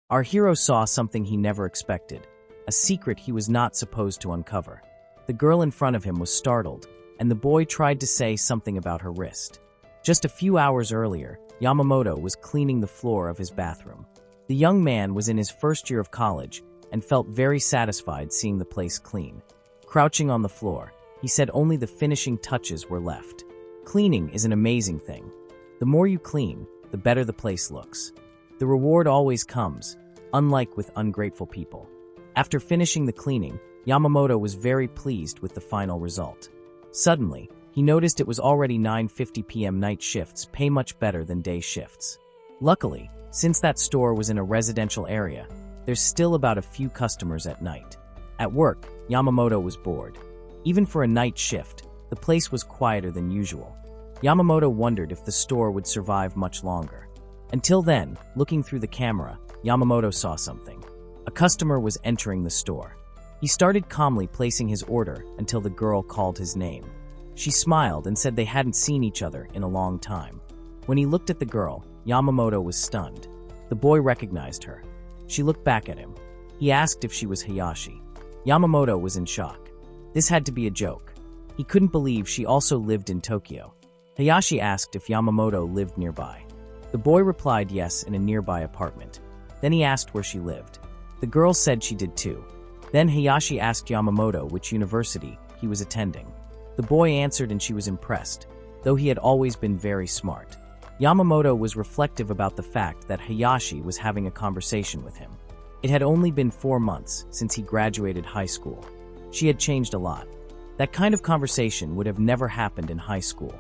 Our hero saw something he never expected, a secret he was not supposed to uncover. The girl in front of him was startled, and the boy tried to say something about her wrist. Just a few hours earlier, Yamamoto was cleaning the floor of his bathroom. The young man was in his first year of college and felt very satisfied seeing the place clean. Crouching on the floor, he said only the finishing touches were left. Cleaning is an amazing thing. The more you clean, the better the place looks. The reward always comes, unlike with ungrateful people. After finishing the cleaning, Yamamoto was very pleased with the final result. Suddenly, he noticed it was already 9:50 p.m. Night shifts pay much better than day shifts. Luckily, since that store was in a residential area, there's still about a few customers at night. At work, Yamamoto was bored. Even for a night shift, the place was quieter than usual. Yamamoto wondered if the store would survive much longer. Until then, looking through the camera, Yamamoto saw something. A customer was entering the store. He started calmly placing his order until the girl called his name. She smiled and said they hadn't seen each other in a long time. When he looked at the girl, Yamamoto was stunned. The boy recognized her. She looked back at him. He asked if she was Hayashi. Yamamoto was in shock. This had to be a joke. He couldn't believe she also lived in Tokyo. Hayashi asked if Yamamoto lived nearby. The boy replied yes in a nearby apartment. Then he asked where she lived. The girl said she did too. Then Hayashi asked Yamamoto which university he was attending. The boy answered and she was impressed, though he had always been very smart. Yamamoto was reflective about the fact that Hayashi was having a conversation with him. It had only been 4 months since he graduated high school. She had changed a lot. That kind of conversation would have never happened in high school.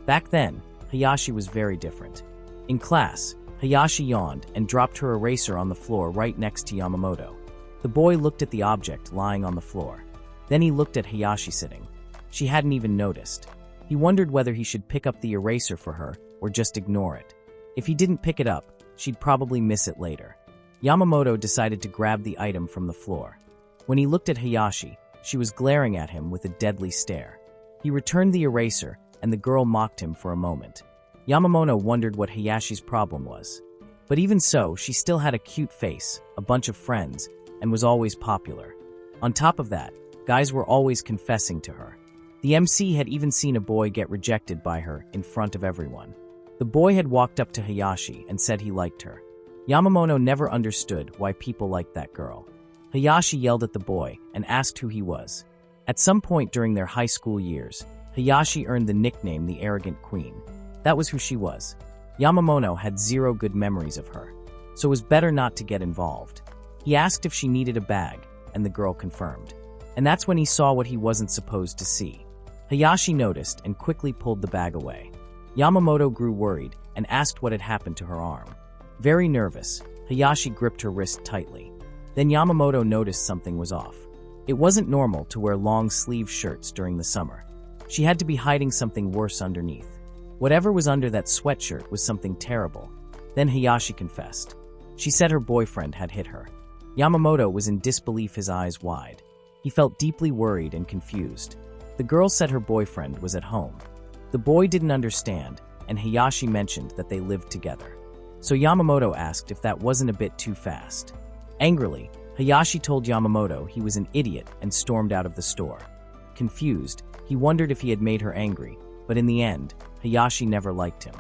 Back then, Hayashi was very different. In class, Hayashi yawned and dropped her eraser on the floor right next to Yamamoto. The boy looked at the object lying on the floor. Then he looked at Hayashi sitting. She hadn't even noticed. He wondered whether he should pick up the eraser for her or just ignore it. If he didn't pick it up, she'd probably miss it later. Yamamoto decided to grab the item from the floor. When he looked at Hayashi, she was glaring at him with a deadly stare. He returned the eraser, and the girl mocked him for a moment. Yamamoto wondered what Hayashi's problem was. But even so, she still had a cute face, a bunch of friends, and was always popular. On top of that, guys were always confessing to her. The MC had even seen a boy get rejected by her in front of everyone. The boy had walked up to Hayashi and said he liked her. Yamamoto never understood why people liked that girl. Hayashi yelled at the boy and asked who he was. At some point during their high school years, Hayashi earned the nickname the Arrogant Queen. That was who she was. Yamamoto had 0 good memories of her, so it was better not to get involved. He asked if she needed a bag, and the girl confirmed. And that's when he saw what he wasn't supposed to see. Hayashi noticed and quickly pulled the bag away. Yamamoto grew worried and asked what had happened to her arm. Very nervous, Hayashi gripped her wrist tightly. Then Yamamoto noticed something was off. It wasn't normal to wear long-sleeve shirts during the summer. She had to be hiding something worse underneath. Whatever was under that sweatshirt was something terrible. Then Hayashi confessed. She said her boyfriend had hit her. Yamamoto was in disbelief, his eyes wide. He felt deeply worried and confused. The girl said her boyfriend was at home. The boy didn't understand, and Hayashi mentioned that they lived together. So Yamamoto asked if that wasn't a bit too fast. Angrily, Hayashi told Yamamoto he was an idiot and stormed out of the store. Confused, he wondered if he had made her angry, but in the end, Hayashi never liked him.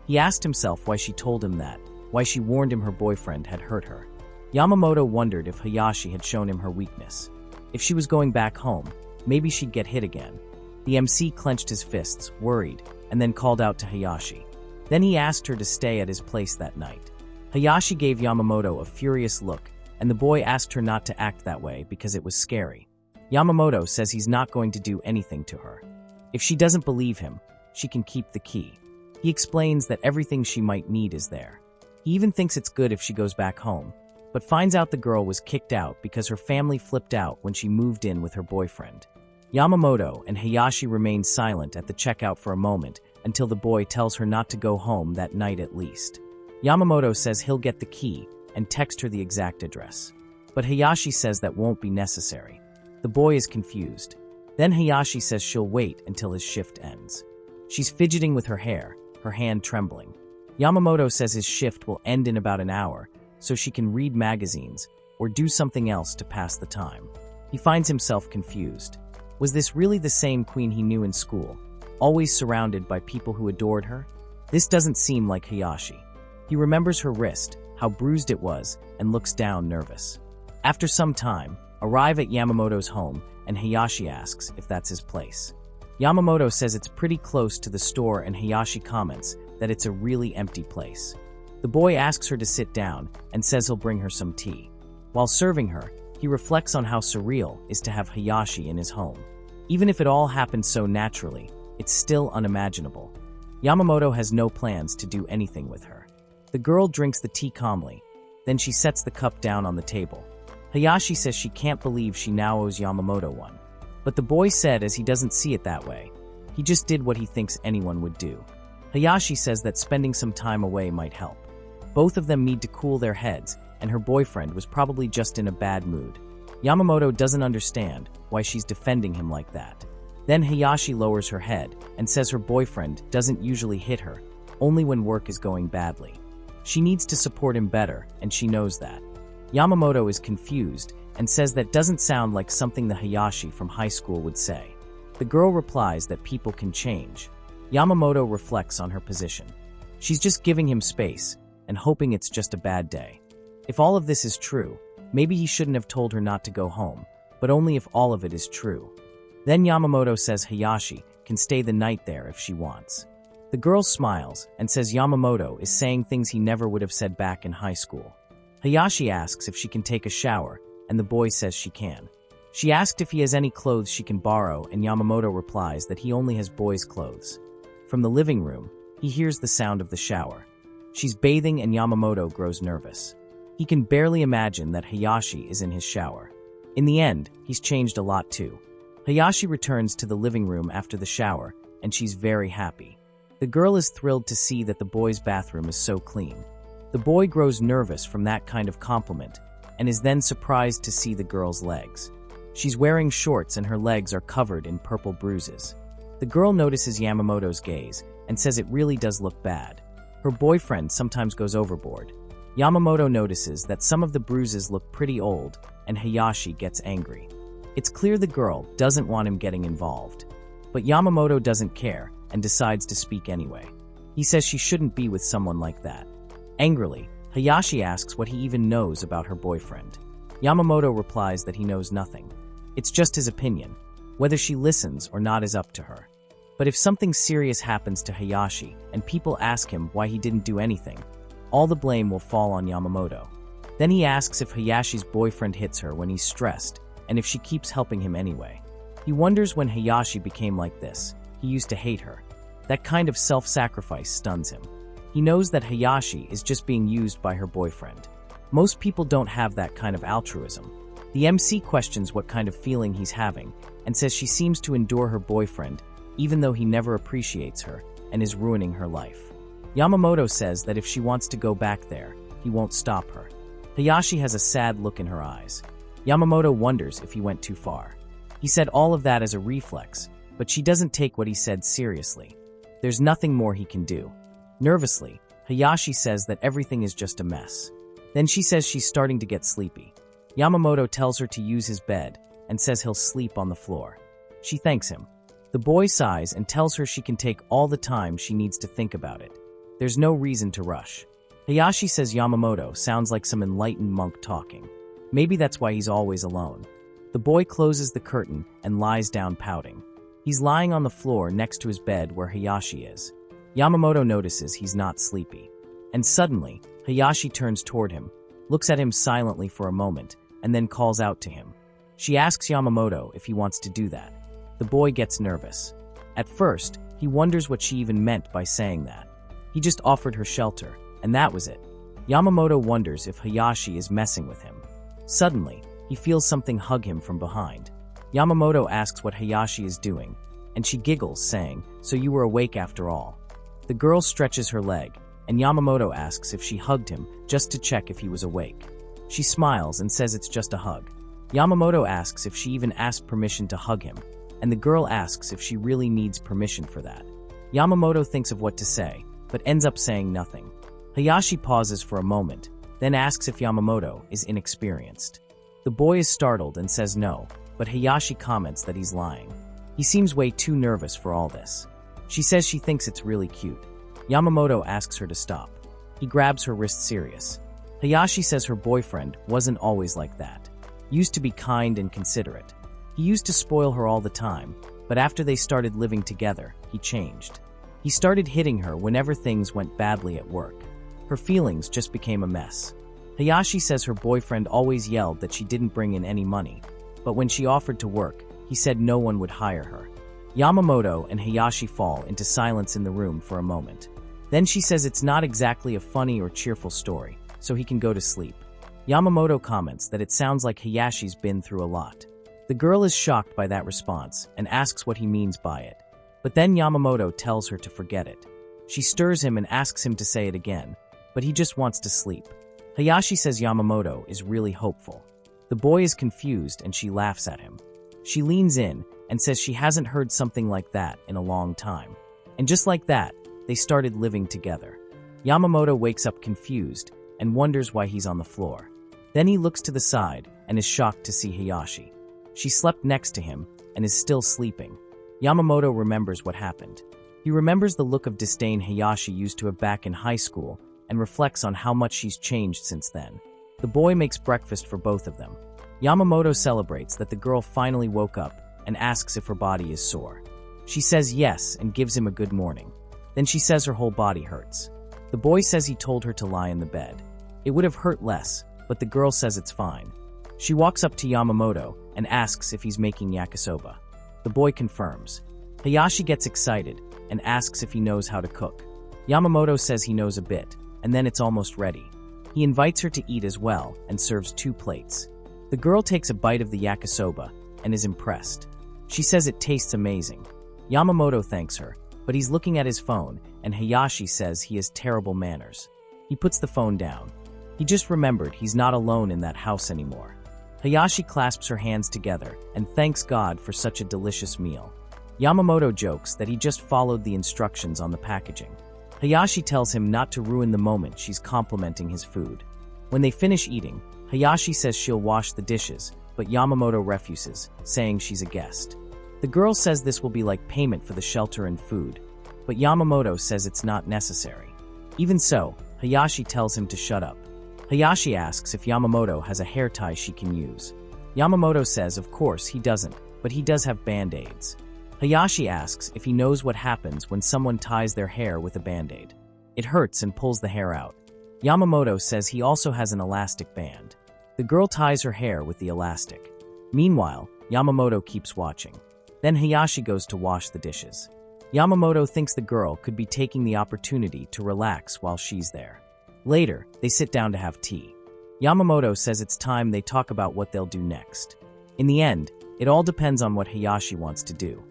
He asked himself why she told him that, why she warned him her boyfriend had hurt her. Yamamoto wondered if Hayashi had shown him her weakness. If she was going back home, maybe she'd get hit again. The MC clenched his fists, worried, and then called out to Hayashi. Then he asked her to stay at his place that night. Hayashi gave Yamamoto a furious look, and the boy asked her not to act that way because it was scary. Yamamoto says he's not going to do anything to her. If she doesn't believe him, she can keep the key. He explains that everything she might need is there. He even thinks it's good if she goes back home, but finds out the girl was kicked out because her family flipped out when she moved in with her boyfriend. Yamamoto and Hayashi remain silent at the checkout for a moment until the boy tells her not to go home that night at least. Yamamoto says he'll get the key and text her the exact address. But Hayashi says that won't be necessary. The boy is confused. Then Hayashi says she'll wait until his shift ends. She's fidgeting with her hair, her hand trembling. Yamamoto says his shift will end in about an hour, so she can read magazines or do something else to pass the time. He finds himself confused. Was this really the same queen he knew in school, always surrounded by people who adored her? This doesn't seem like Hayashi. He remembers her wrist, how bruised it was, and looks down nervous. After some time, arrive at Yamamoto's home, and Hayashi asks if that's his place. Yamamoto says it's pretty close to the store, and Hayashi comments that it's a really empty place. The boy asks her to sit down and says he'll bring her some tea. While serving her, he reflects on how surreal it is to have Hayashi in his home. Even if it all happened so naturally, it's still unimaginable. Yamamoto has no plans to do anything with her. The girl drinks the tea calmly, then she sets the cup down on the table. Hayashi says she can't believe she now owes Yamamoto one. But the boy said as he doesn't see it that way. He just did what he thinks anyone would do. Hayashi says that spending some time away might help. Both of them need to cool their heads, and her boyfriend was probably just in a bad mood. Yamamoto doesn't understand why she's defending him like that. Then Hayashi lowers her head and says her boyfriend doesn't usually hit her, only when work is going badly. She needs to support him better, and she knows that. Yamamoto is confused and says that doesn't sound like something the Hayashi from high school would say. The girl replies that people can change. Yamamoto reflects on her position. She's just giving him space and hoping it's just a bad day. If all of this is true, maybe he shouldn't have told her not to go home, but only if all of it is true. Then Yamamoto says Hayashi can stay the night there if she wants. The girl smiles and says Yamamoto is saying things he never would have said back in high school. Hayashi asks if she can take a shower, and the boy says she can. She asked if he has any clothes she can borrow, and Yamamoto replies that he only has boys' clothes. From the living room, he hears the sound of the shower. She's bathing and Yamamoto grows nervous. He can barely imagine that Hayashi is in his shower. In the end, he's changed a lot too. Hayashi returns to the living room after the shower, and she's very happy. The girl is thrilled to see that the boy's bathroom is so clean. The boy grows nervous from that kind of compliment, and is then surprised to see the girl's legs. She's wearing shorts and her legs are covered in purple bruises. The girl notices Yamamoto's gaze and says it really does look bad. Her boyfriend sometimes goes overboard. Yamamoto notices that some of the bruises look pretty old, and Hayashi gets angry. It's clear the girl doesn't want him getting involved. But Yamamoto doesn't care and decides to speak anyway. He says she shouldn't be with someone like that. Angrily, Hayashi asks what he even knows about her boyfriend. Yamamoto replies that he knows nothing. It's just his opinion. Whether she listens or not is up to her. But if something serious happens to Hayashi and people ask him why he didn't do anything, all the blame will fall on Yamamoto. Then he asks if Hayashi's boyfriend hits her when he's stressed, and if she keeps helping him anyway. He wonders when Hayashi became like this. He used to hate her. That kind of self-sacrifice stuns him. He knows that Hayashi is just being used by her boyfriend. Most people don't have that kind of altruism. The MC questions what kind of feeling he's having, and says she seems to endure her boyfriend, even though he never appreciates her and is ruining her life. Yamamoto says that if she wants to go back there, he won't stop her. Hayashi has a sad look in her eyes. Yamamoto wonders if he went too far. He said all of that as a reflex, but she doesn't take what he said seriously. There's nothing more he can do. Nervously, Hayashi says that everything is just a mess. Then she says she's starting to get sleepy. Yamamoto tells her to use his bed and says he'll sleep on the floor. She thanks him. The boy sighs and tells her she can take all the time she needs to think about it. There's no reason to rush. Hayashi says Yamamoto sounds like some enlightened monk talking. Maybe that's why he's always alone. The boy closes the curtain and lies down pouting. He's lying on the floor next to his bed where Hayashi is. Yamamoto notices he's not sleepy. And suddenly, Hayashi turns toward him, looks at him silently for a moment, and then calls out to him. She asks Yamamoto if he wants to do that. The boy gets nervous. At first, he wonders what she even meant by saying that. He just offered her shelter, and that was it. Yamamoto wonders if Hayashi is messing with him. Suddenly, he feels something hug him from behind. Yamamoto asks what Hayashi is doing, and she giggles, saying, "So you were awake after all." The girl stretches her leg, and Yamamoto asks if she hugged him just to check if he was awake. She smiles and says it's just a hug. Yamamoto asks if she even asked permission to hug him, and the girl asks if she really needs permission for that. Yamamoto thinks of what to say, but ends up saying nothing. Hayashi pauses for a moment, then asks if Yamamoto is inexperienced. The boy is startled and says no, but Hayashi comments that he's lying. He seems way too nervous for all this. She says she thinks it's really cute. Yamamoto asks her to stop. He grabs her wrist serious. Hayashi says her boyfriend wasn't always like that. He used to be kind and considerate. He used to spoil her all the time, but after they started living together, he changed. He started hitting her whenever things went badly at work. Her feelings just became a mess. Hayashi says her boyfriend always yelled that she didn't bring in any money, but when she offered to work, he said no one would hire her. Yamamoto and Hayashi fall into silence in the room for a moment. Then she says it's not exactly a funny or cheerful story, so he can go to sleep. Yamamoto comments that it sounds like Hayashi's been through a lot. The girl is shocked by that response and asks what he means by it. But then Yamamoto tells her to forget it. She stirs him and asks him to say it again, but he just wants to sleep. Hayashi says Yamamoto is really hopeful. The boy is confused and she laughs at him. She leans in and says she hasn't heard something like that in a long time. And just like that, they started living together. Yamamoto wakes up confused and wonders why he's on the floor. Then he looks to the side and is shocked to see Hayashi. She slept next to him and is still sleeping. Yamamoto remembers what happened. He remembers the look of disdain Hayashi used to have back in high school and reflects on how much she's changed since then. The boy makes breakfast for both of them. Yamamoto celebrates that the girl finally woke up and asks if her body is sore. She says yes and gives him a good morning. Then she says her whole body hurts. The boy says he told her to lie in the bed. It would have hurt less, but the girl says it's fine. She walks up to Yamamoto and asks if he's making yakisoba. The boy confirms. Hayashi gets excited and asks if he knows how to cook. Yamamoto says he knows a bit, and then it's almost ready. He invites her to eat as well and serves 2 plates. The girl takes a bite of the yakisoba and is impressed. She says it tastes amazing. Yamamoto thanks her, but he's looking at his phone, and Hayashi says he has terrible manners. He puts the phone down. He just remembered he's not alone in that house anymore. Hayashi clasps her hands together and thanks God for such a delicious meal. Yamamoto jokes that he just followed the instructions on the packaging. Hayashi tells him not to ruin the moment she's complimenting his food. When they finish eating, Hayashi says she'll wash the dishes, but Yamamoto refuses, saying she's a guest. The girl says this will be like payment for the shelter and food, but Yamamoto says it's not necessary. Even so, Hayashi tells him to shut up. Hayashi asks if Yamamoto has a hair tie she can use. Yamamoto says of course he doesn't, but he does have band-aids. Hayashi asks if he knows what happens when someone ties their hair with a band-aid. It hurts and pulls the hair out. Yamamoto says he also has an elastic band. The girl ties her hair with the elastic. Meanwhile, Yamamoto keeps watching. Then Hayashi goes to wash the dishes. Yamamoto thinks the girl could be taking the opportunity to relax while she's there. Later, they sit down to have tea. Yamamoto says it's time they talk about what they'll do next. In the end, it all depends on what Hayashi wants to do.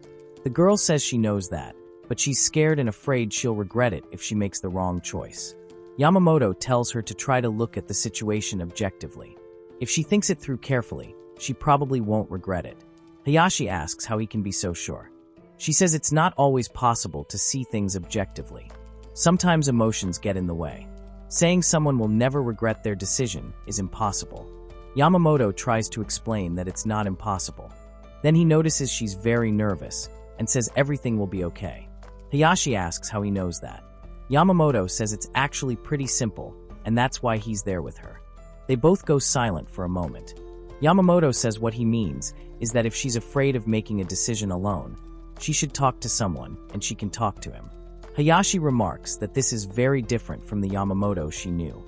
The girl says she knows that, but she's scared and afraid she'll regret it if she makes the wrong choice. Yamamoto tells her to try to look at the situation objectively. If she thinks it through carefully, she probably won't regret it. Hayashi asks how he can be so sure. She says it's not always possible to see things objectively. Sometimes emotions get in the way. Saying someone will never regret their decision is impossible. Yamamoto tries to explain that it's not impossible. Then he notices she's very nervous and says everything will be okay. Hayashi asks how he knows that. Yamamoto says it's actually pretty simple, and that's why he's there with her. They both go silent for a moment. Yamamoto says what he means is that if she's afraid of making a decision alone, she should talk to someone and she can talk to him. Hayashi remarks that this is very different from the Yamamoto she knew.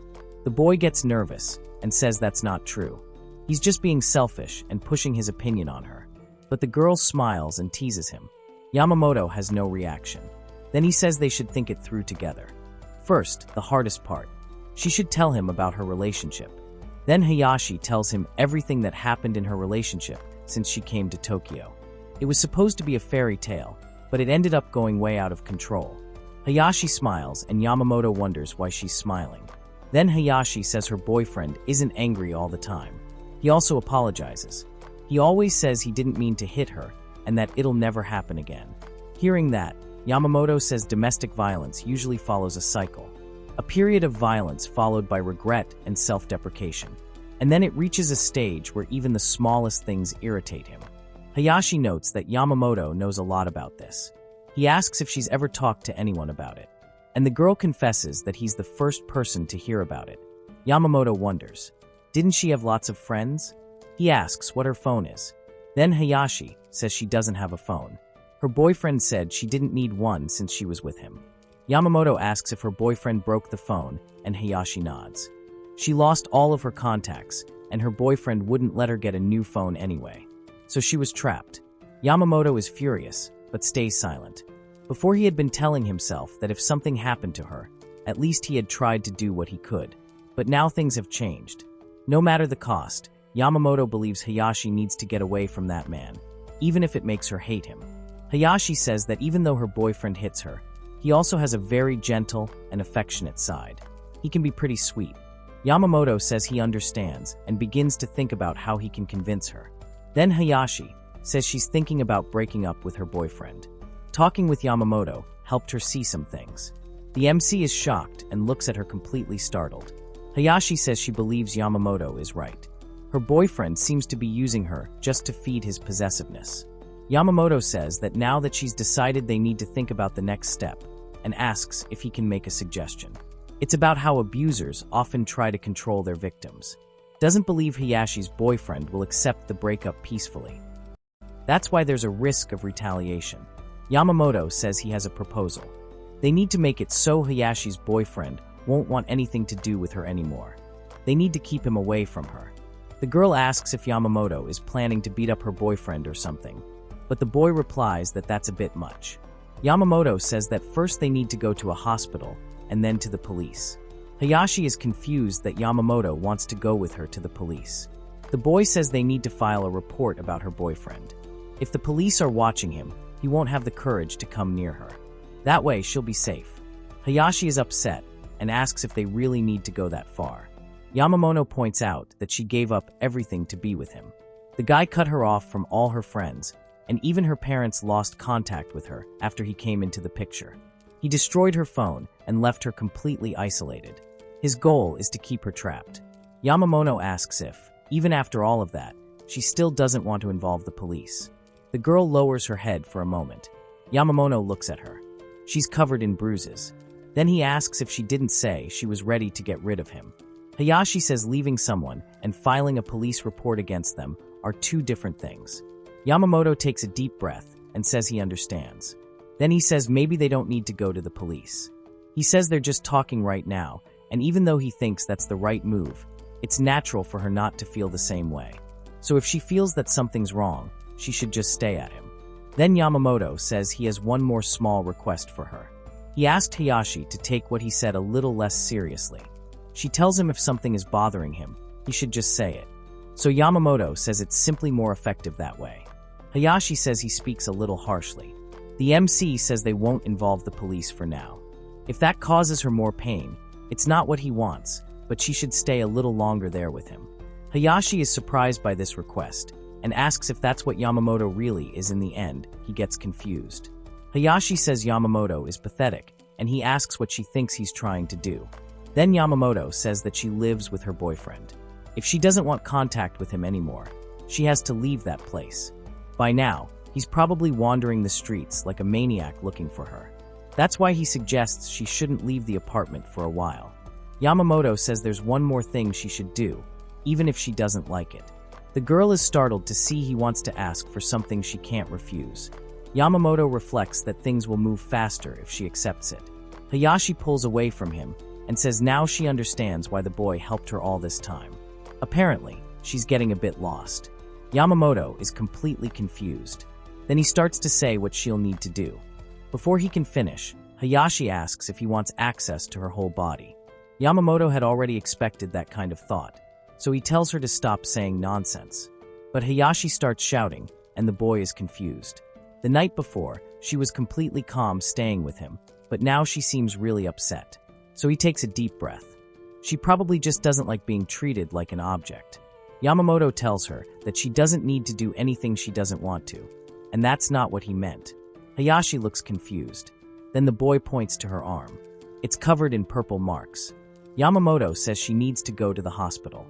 The boy gets nervous and says that's not true. He's just being selfish and pushing his opinion on her. But the girl smiles and teases him. Yamamoto has no reaction. Then he says they should think it through together. First, the hardest part. She should tell him about her relationship. Then Hayashi tells him everything that happened in her relationship since she came to Tokyo. It was supposed to be a fairy tale, but it ended up going way out of control. Hayashi smiles and Yamamoto wonders why she's smiling. Then Hayashi says her boyfriend isn't angry all the time. He also apologizes. He always says he didn't mean to hit her and that it'll never happen again. Hearing that, Yamamoto says domestic violence usually follows a cycle. A period of violence followed by regret and self-deprecation. And then it reaches a stage where even the smallest things irritate him. Hayashi notes that Yamamoto knows a lot about this. He asks if she's ever talked to anyone about it. And the girl confesses that he's the first person to hear about it. Yamamoto wonders, didn't she have lots of friends? He asks what her phone is. Then Hayashi says she doesn't have a phone. Her boyfriend said she didn't need one since she was with him. Yamamoto asks if her boyfriend broke the phone, and Hayashi nods. She lost all of her contacts, and her boyfriend wouldn't let her get a new phone anyway. So she was trapped. Yamamoto is furious, but stays silent. Before he had been telling himself that if something happened to her, at least he had tried to do what he could. But now things have changed. No matter the cost, Yamamoto believes Hayashi needs to get away from that man, even if it makes her hate him. Hayashi says that even though her boyfriend hits her, he also has a very gentle and affectionate side. He can be pretty sweet. Yamamoto says he understands and begins to think about how he can convince her. Then Hayashi says she's thinking about breaking up with her boyfriend. Talking with Yamamoto helped her see some things. The MC is shocked and looks at her completely startled. Hayashi says she believes Yamamoto is right. Her boyfriend seems to be using her just to feed his possessiveness. Yamamoto says that now that she's decided they need to think about the next step, and asks if he can make a suggestion. It's about how abusers often try to control their victims. Doesn't believe Hayashi's boyfriend will accept the breakup peacefully. That's why there's a risk of retaliation. Yamamoto says he has a proposal. They need to make it so Hayashi's boyfriend won't want anything to do with her anymore. They need to keep him away from her. The girl asks if Yamamoto is planning to beat up her boyfriend or something, but the boy replies that that's a bit much. Yamamoto says that first they need to go to a hospital and then to the police. Hayashi is confused that Yamamoto wants to go with her to the police. The boy says they need to file a report about her boyfriend. If the police are watching him, he won't have the courage to come near her. That way, she'll be safe. Hayashi is upset and asks if they really need to go that far. Yamamoto points out that she gave up everything to be with him. The guy cut her off from all her friends, and even her parents lost contact with her after he came into the picture. He destroyed her phone and left her completely isolated. His goal is to keep her trapped. Yamamoto asks if, even after all of that, she still doesn't want to involve the police. The girl lowers her head for a moment. Yamamoto looks at her. She's covered in bruises. Then he asks if she didn't say she was ready to get rid of him. Hayashi says leaving someone and filing a police report against them are two different things. Yamamoto takes a deep breath and says he understands. Then he says maybe they don't need to go to the police. He says they're just talking right now, and even though he thinks that's the right move, it's natural for her not to feel the same way. So if she feels that something's wrong, she should just stay at him. Then Yamamoto says he has one more small request for her. He asked Hayashi to take what he said a little less seriously. She tells him if something is bothering him, he should just say it. So Yamamoto says it's simply more effective that way. Hayashi says he speaks a little harshly. The MC says they won't involve the police for now. If that causes her more pain, it's not what he wants, but she should stay a little longer there with him. Hayashi is surprised by this request and asks if that's what Yamamoto really is in the end. He gets confused. Hayashi says Yamamoto is pathetic, and he asks what she thinks he's trying to do. Then Yamamoto says that she lives with her boyfriend. If she doesn't want contact with him anymore, she has to leave that place. By now, he's probably wandering the streets like a maniac looking for her. That's why he suggests she shouldn't leave the apartment for a while. Yamamoto says there's one more thing she should do, even if she doesn't like it. The girl is startled to see he wants to ask for something she can't refuse. Yamamoto reflects that things will move faster if she accepts it. Hayashi pulls away from him and says now she understands why the boy helped her all this time. Apparently, she's getting a bit lost. Yamamoto is completely confused. Then he starts to say what she'll need to do. Before he can finish, Hayashi asks if he wants access to her whole body. Yamamoto had already expected that kind of thought, so he tells her to stop saying nonsense. But Hayashi starts shouting, and the boy is confused. The night before, she was completely calm staying with him, but now she seems really upset. So he takes a deep breath. She probably just doesn't like being treated like an object. Yamamoto tells her that she doesn't need to do anything she doesn't want to, and that's not what he meant. Hayashi looks confused. Then the boy points to her arm. It's covered in purple marks. Yamamoto says she needs to go to the hospital.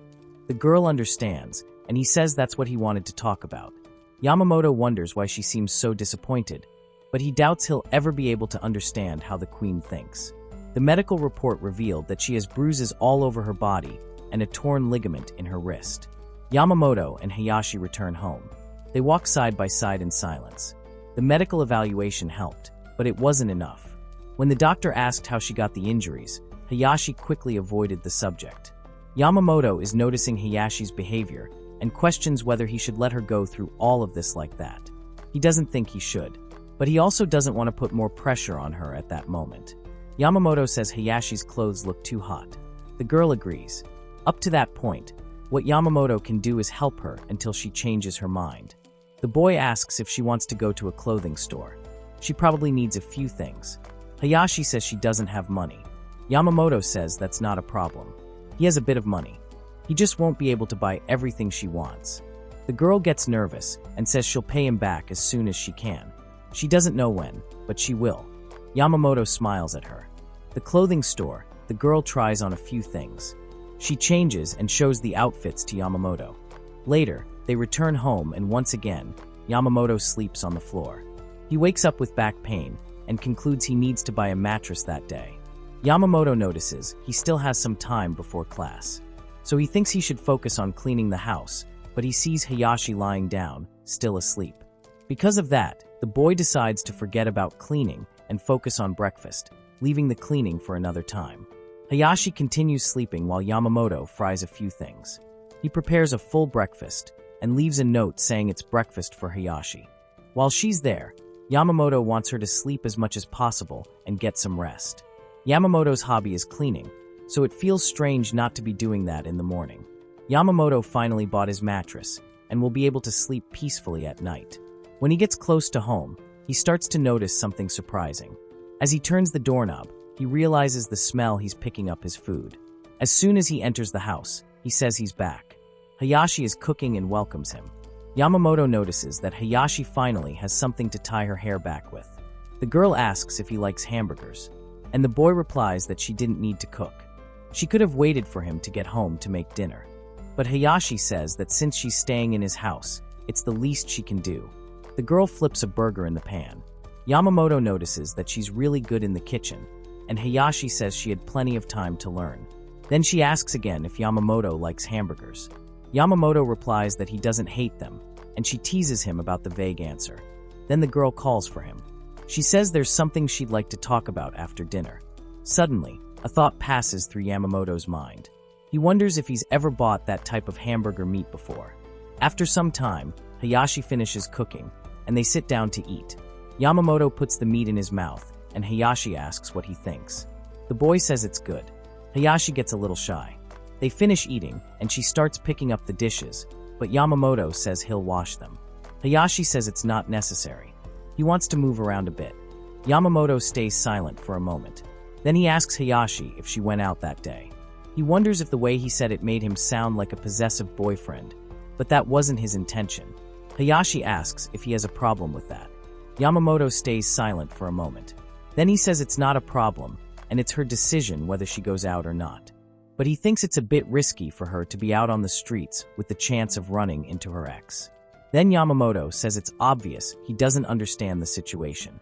The girl understands, and he says that's what he wanted to talk about. Yamamoto wonders why she seems so disappointed, but he doubts he'll ever be able to understand how the queen thinks. The medical report revealed that she has bruises all over her body and a torn ligament in her wrist. Yamamoto and Hayashi return home. They walk side by side in silence. The medical evaluation helped, but it wasn't enough. When the doctor asked how she got the injuries, Hayashi quickly avoided the subject. Yamamoto is noticing Hayashi's behavior and questions whether he should let her go through all of this like that. He doesn't think he should, but he also doesn't want to put more pressure on her at that moment. Yamamoto says Hayashi's clothes look too hot. The girl agrees. Up to that point, what Yamamoto can do is help her until she changes her mind. The boy asks if she wants to go to a clothing store. She probably needs a few things. Hayashi says she doesn't have money. Yamamoto says that's not a problem. He has a bit of money. He just won't be able to buy everything she wants. The girl gets nervous and says she'll pay him back as soon as she can. She doesn't know when, but she will. Yamamoto smiles at her. The clothing store, the girl tries on a few things. She changes and shows the outfits to Yamamoto. Later, they return home and once again, Yamamoto sleeps on the floor. He wakes up with back pain and concludes he needs to buy a mattress that day. Yamamoto notices he still has some time before class. So he thinks he should focus on cleaning the house, but he sees Hayashi lying down, still asleep. Because of that, the boy decides to forget about cleaning and focus on breakfast, leaving the cleaning for another time. Hayashi continues sleeping while Yamamoto fries a few things. He prepares a full breakfast and leaves a note saying it's breakfast for Hayashi. While she's there, Yamamoto wants her to sleep as much as possible and get some rest. Yamamoto's hobby is cleaning, so it feels strange not to be doing that in the morning. Yamamoto finally bought his mattress and will be able to sleep peacefully at night. When he gets close to home, he starts to notice something surprising. As he turns the doorknob, he realizes the smell he's picking up his food. As soon as he enters the house, he says he's back. Hayashi is cooking and welcomes him. Yamamoto notices that Hayashi finally has something to tie her hair back with. The girl asks if he likes hamburgers, and the boy replies that she didn't need to cook. She could have waited for him to get home to make dinner. But Hayashi says that since she's staying in his house, it's the least she can do. The girl flips a burger in the pan. Yamamoto notices that she's really good in the kitchen, and Hayashi says she had plenty of time to learn. Then she asks again if Yamamoto likes hamburgers. Yamamoto replies that he doesn't hate them, and she teases him about the vague answer. Then the girl calls for him. She says there's something she'd like to talk about after dinner. Suddenly, a thought passes through Yamamoto's mind. He wonders if he's ever bought that type of hamburger meat before. After some time, Hayashi finishes cooking, and they sit down to eat. Yamamoto puts the meat in his mouth, and Hayashi asks what he thinks. The boy says it's good. Hayashi gets a little shy. They finish eating, and she starts picking up the dishes, but Yamamoto says he'll wash them. Hayashi says it's not necessary. He wants to move around a bit. Yamamoto stays silent for a moment. Then he asks Hayashi if she went out that day. He wonders if the way he said it made him sound like a possessive boyfriend, but that wasn't his intention. Hayashi asks if he has a problem with that. Yamamoto stays silent for a moment. Then he says it's not a problem, and it's her decision whether she goes out or not. But he thinks it's a bit risky for her to be out on the streets with the chance of running into her ex. Then Yamamoto says it's obvious he doesn't understand the situation.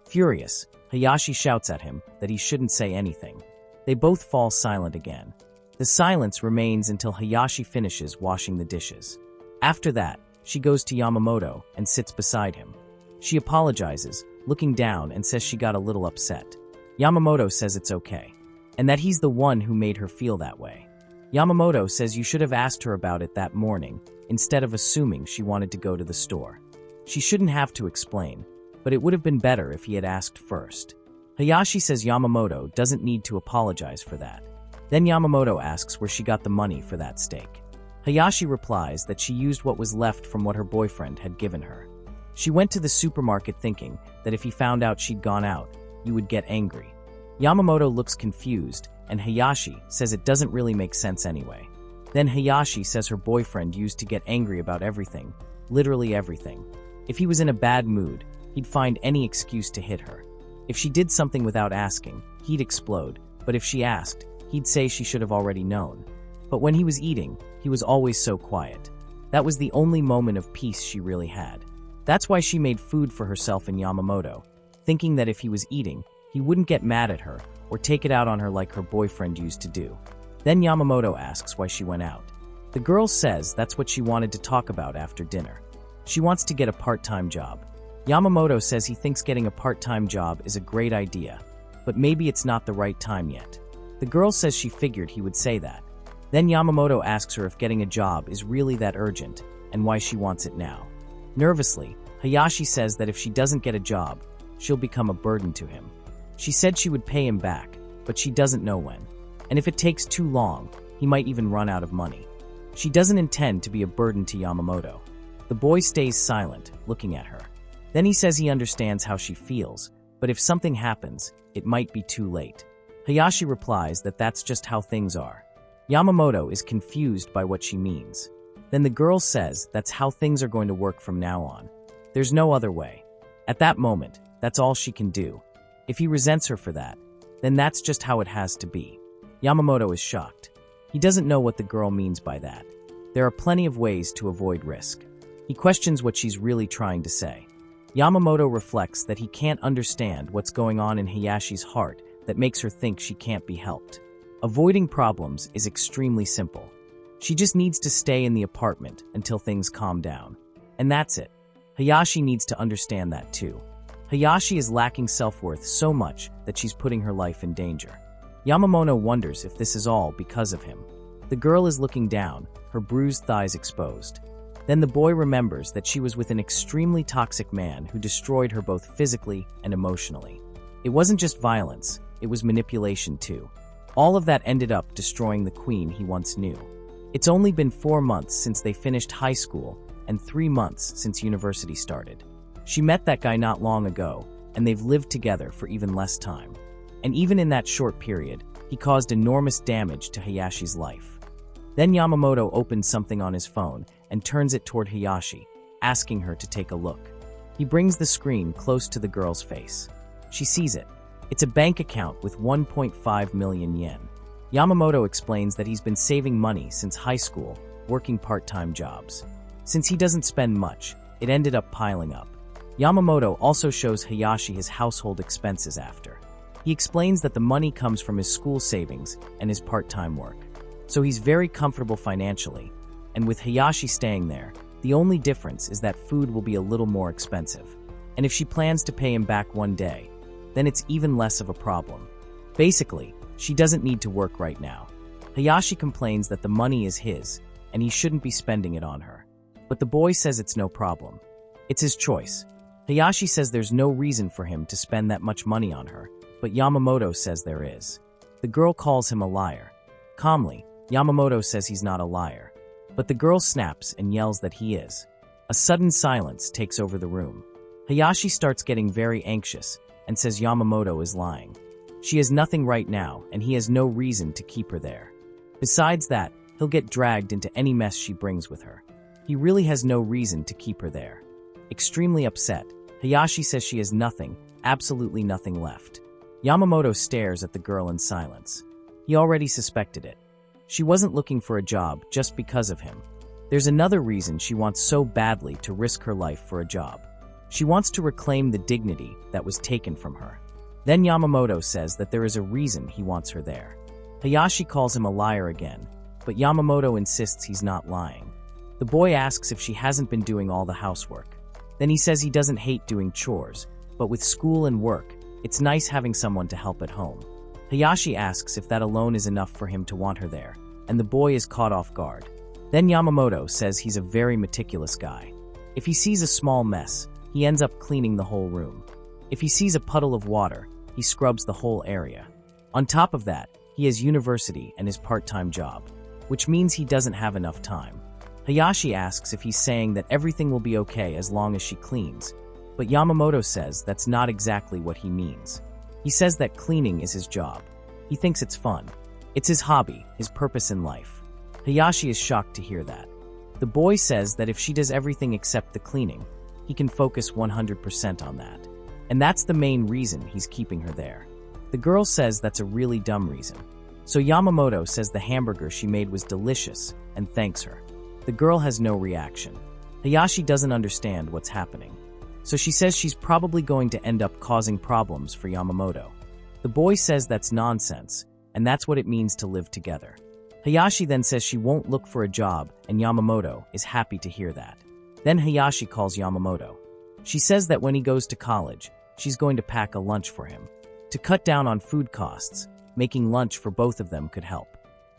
Furious, Hayashi shouts at him that he shouldn't say anything. They both fall silent again. The silence remains until Hayashi finishes washing the dishes. After that, she goes to Yamamoto and sits beside him. She apologizes, looking down, and says she got a little upset. Yamamoto says it's okay, and that he's the one who made her feel that way. Yamamoto says you should have asked her about it that morning, instead of assuming she wanted to go to the store. She shouldn't have to explain, but it would have been better if he had asked first. Hayashi says Yamamoto doesn't need to apologize for that. Then Yamamoto asks where she got the money for that steak. Hayashi replies that she used what was left from what her boyfriend had given her. She went to the supermarket thinking that if he found out she'd gone out, he would get angry. Yamamoto looks confused, and Hayashi says it doesn't really make sense anyway. Then Hayashi says her boyfriend used to get angry about everything, literally everything. If he was in a bad mood, he'd find any excuse to hit her. If she did something without asking, he'd explode, but if she asked, he'd say she should have already known. But when he was eating, he was always so quiet. That was the only moment of peace she really had. That's why she made food for herself and Yamamoto, thinking that if he was eating, he wouldn't get mad at her or take it out on her like her boyfriend used to do. Then Yamamoto asks why she went out. The girl says that's what she wanted to talk about after dinner. She wants to get a part-time job. Yamamoto says he thinks getting a part-time job is a great idea, but maybe it's not the right time yet. The girl says she figured he would say that. Then Yamamoto asks her if getting a job is really that urgent and why she wants it now. Nervously, Hayashi says that if she doesn't get a job, she'll become a burden to him. She said she would pay him back, but she doesn't know when. And if it takes too long, he might even run out of money. She doesn't intend to be a burden to Yamamoto. The boy stays silent, looking at her. Then he says he understands how she feels, but if something happens, it might be too late. Hayashi replies that that's just how things are. Yamamoto is confused by what she means. Then the girl says that's how things are going to work from now on. There's no other way. At that moment, that's all she can do. If he resents her for that, then that's just how it has to be. Yamamoto is shocked. He doesn't know what the girl means by that. There are plenty of ways to avoid risk. He questions what she's really trying to say. Yamamoto reflects that he can't understand what's going on in Hayashi's heart that makes her think she can't be helped. Avoiding problems is extremely simple. She just needs to stay in the apartment until things calm down. And that's it. Hayashi needs to understand that too. Hayashi is lacking self-worth so much that she's putting her life in danger. Yamamoto wonders if this is all because of him. The girl is looking down, her bruised thighs exposed. Then the boy remembers that she was with an extremely toxic man who destroyed her both physically and emotionally. It wasn't just violence, it was manipulation too. All of that ended up destroying the queen he once knew. It's only been 4 months since they finished high school and 3 months since university started. She met that guy not long ago, and they've lived together for even less time. And even in that short period, he caused enormous damage to Hayashi's life. Then Yamamoto opens something on his phone and turns it toward Hayashi, asking her to take a look. He brings the screen close to the girl's face. She sees it. It's a bank account with 1.5 million yen. Yamamoto explains that he's been saving money since high school, working part-time jobs. Since he doesn't spend much, it ended up piling up. Yamamoto also shows Hayashi his household expenses after. He explains that the money comes from his school savings and his part-time work. So he's very comfortable financially, and with Hayashi staying there, the only difference is that food will be a little more expensive. And if she plans to pay him back one day, then it's even less of a problem. Basically, she doesn't need to work right now. Hayashi complains that the money is his, and he shouldn't be spending it on her. But the boy says it's no problem. It's his choice. Hayashi says there's no reason for him to spend that much money on her, but Yamamoto says there is. The girl calls him a liar. Calmly, Yamamoto says he's not a liar. But the girl snaps and yells that he is. A sudden silence takes over the room. Hayashi starts getting very anxious and says Yamamoto is lying. She has nothing right now, and he has no reason to keep her there. Besides that, he'll get dragged into any mess she brings with her. He really has no reason to keep her there. Extremely upset, Hayashi says she has nothing, absolutely nothing left. Yamamoto stares at the girl in silence. He already suspected it. She wasn't looking for a job just because of him. There's another reason she wants so badly to risk her life for a job. She wants to reclaim the dignity that was taken from her. Then Yamamoto says that there is a reason he wants her there. Hayashi calls him a liar again, but Yamamoto insists he's not lying. The boy asks if she hasn't been doing all the housework. Then he says he doesn't hate doing chores, but with school and work, it's nice having someone to help at home. Hayashi asks if that alone is enough for him to want her there, and the boy is caught off guard. Then Yamamoto says he's a very meticulous guy. If he sees a small mess, he ends up cleaning the whole room. If he sees a puddle of water, he scrubs the whole area. On top of that, he has university and his part-time job, which means he doesn't have enough time. Hayashi asks if he's saying that everything will be okay as long as she cleans, but Yamamoto says that's not exactly what he means. He says that cleaning is his job. He thinks it's fun. It's his hobby, his purpose in life. Hayashi is shocked to hear that. The boy says that if she does everything except the cleaning, he can focus 100% on that. And that's the main reason he's keeping her there. The girl says that's a really dumb reason. So Yamamoto says the hamburger she made was delicious and thanks her. The girl has no reaction. Hayashi doesn't understand what's happening. So she says she's probably going to end up causing problems for Yamamoto. The boy says that's nonsense, and that's what it means to live together. Hayashi then says she won't look for a job, and Yamamoto is happy to hear that. Then Hayashi calls Yamamoto. She says that when he goes to college, she's going to pack a lunch for him. To cut down on food costs, making lunch for both of them could help.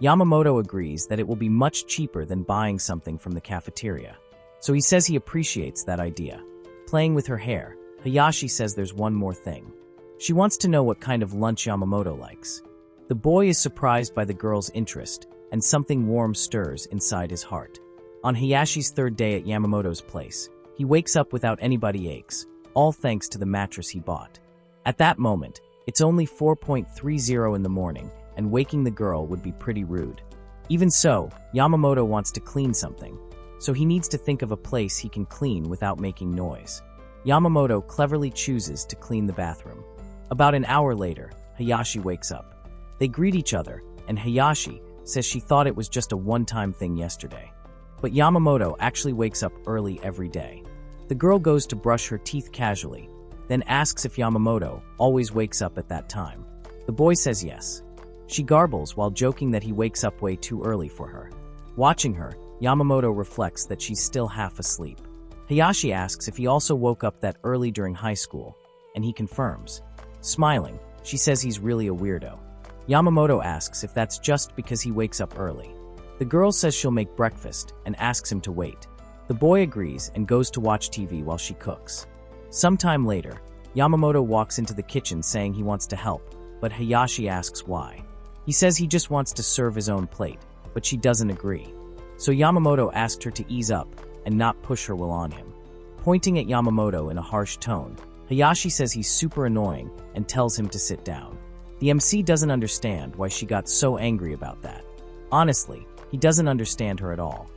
Yamamoto agrees that it will be much cheaper than buying something from the cafeteria. So he says he appreciates that idea. Playing with her hair, Hayashi says there's one more thing. She wants to know what kind of lunch Yamamoto likes. The boy is surprised by the girl's interest, and something warm stirs inside his heart. On Hayashi's third day at Yamamoto's place, he wakes up without anybody aches, all thanks to the mattress he bought. At that moment, it's only 4:30 in the morning, and waking the girl would be pretty rude. Even so, Yamamoto wants to clean something, so he needs to think of a place he can clean without making noise. Yamamoto cleverly chooses to clean the bathroom. About an hour later, Hayashi wakes up. They greet each other, and Hayashi says she thought it was just a one-time thing yesterday. But Yamamoto actually wakes up early every day. The girl goes to brush her teeth casually, then asks if Yamamoto always wakes up at that time. The boy says yes. She garbles while joking that he wakes up way too early for her. Watching her, Yamamoto reflects that she's still half asleep. Hayashi asks if he also woke up that early during high school, and he confirms. Smiling, she says he's really a weirdo. Yamamoto asks if that's just because he wakes up early. The girl says she'll make breakfast and asks him to wait. The boy agrees and goes to watch TV while she cooks. Sometime later, Yamamoto walks into the kitchen saying he wants to help, but Hayashi asks why. He says he just wants to serve his own plate, but she doesn't agree. So Yamamoto asked her to ease up and not push her while on him. Pointing at Yamamoto in a harsh tone, Hayashi says he's super annoying and tells him to sit down. The MC doesn't understand why she got so angry about that. Honestly, he doesn't understand her at all.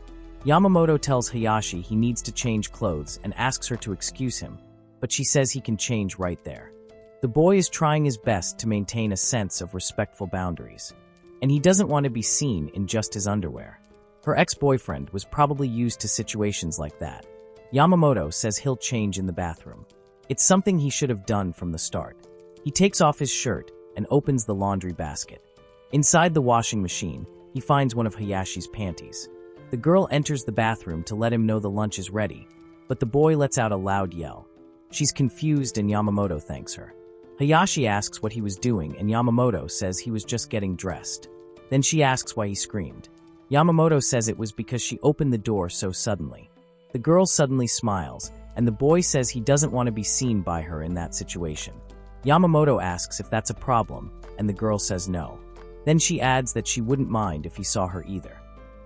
Yamamoto tells Hayashi he needs to change clothes and asks her to excuse him, but she says he can change right there. The boy is trying his best to maintain a sense of respectful boundaries, and he doesn't want to be seen in just his underwear. Her ex-boyfriend was probably used to situations like that. Yamamoto says he'll change in the bathroom. It's something he should have done from the start. He takes off his shirt and opens the laundry basket. Inside the washing machine, he finds one of Hayashi's panties. The girl enters the bathroom to let him know the lunch is ready, but the boy lets out a loud yell. She's confused and Yamamoto thanks her. Hayashi asks what he was doing and Yamamoto says he was just getting dressed. Then she asks why he screamed. Yamamoto says it was because she opened the door so suddenly. The girl suddenly smiles, and the boy says he doesn't want to be seen by her in that situation. Yamamoto asks if that's a problem, and the girl says no. Then she adds that she wouldn't mind if he saw her either.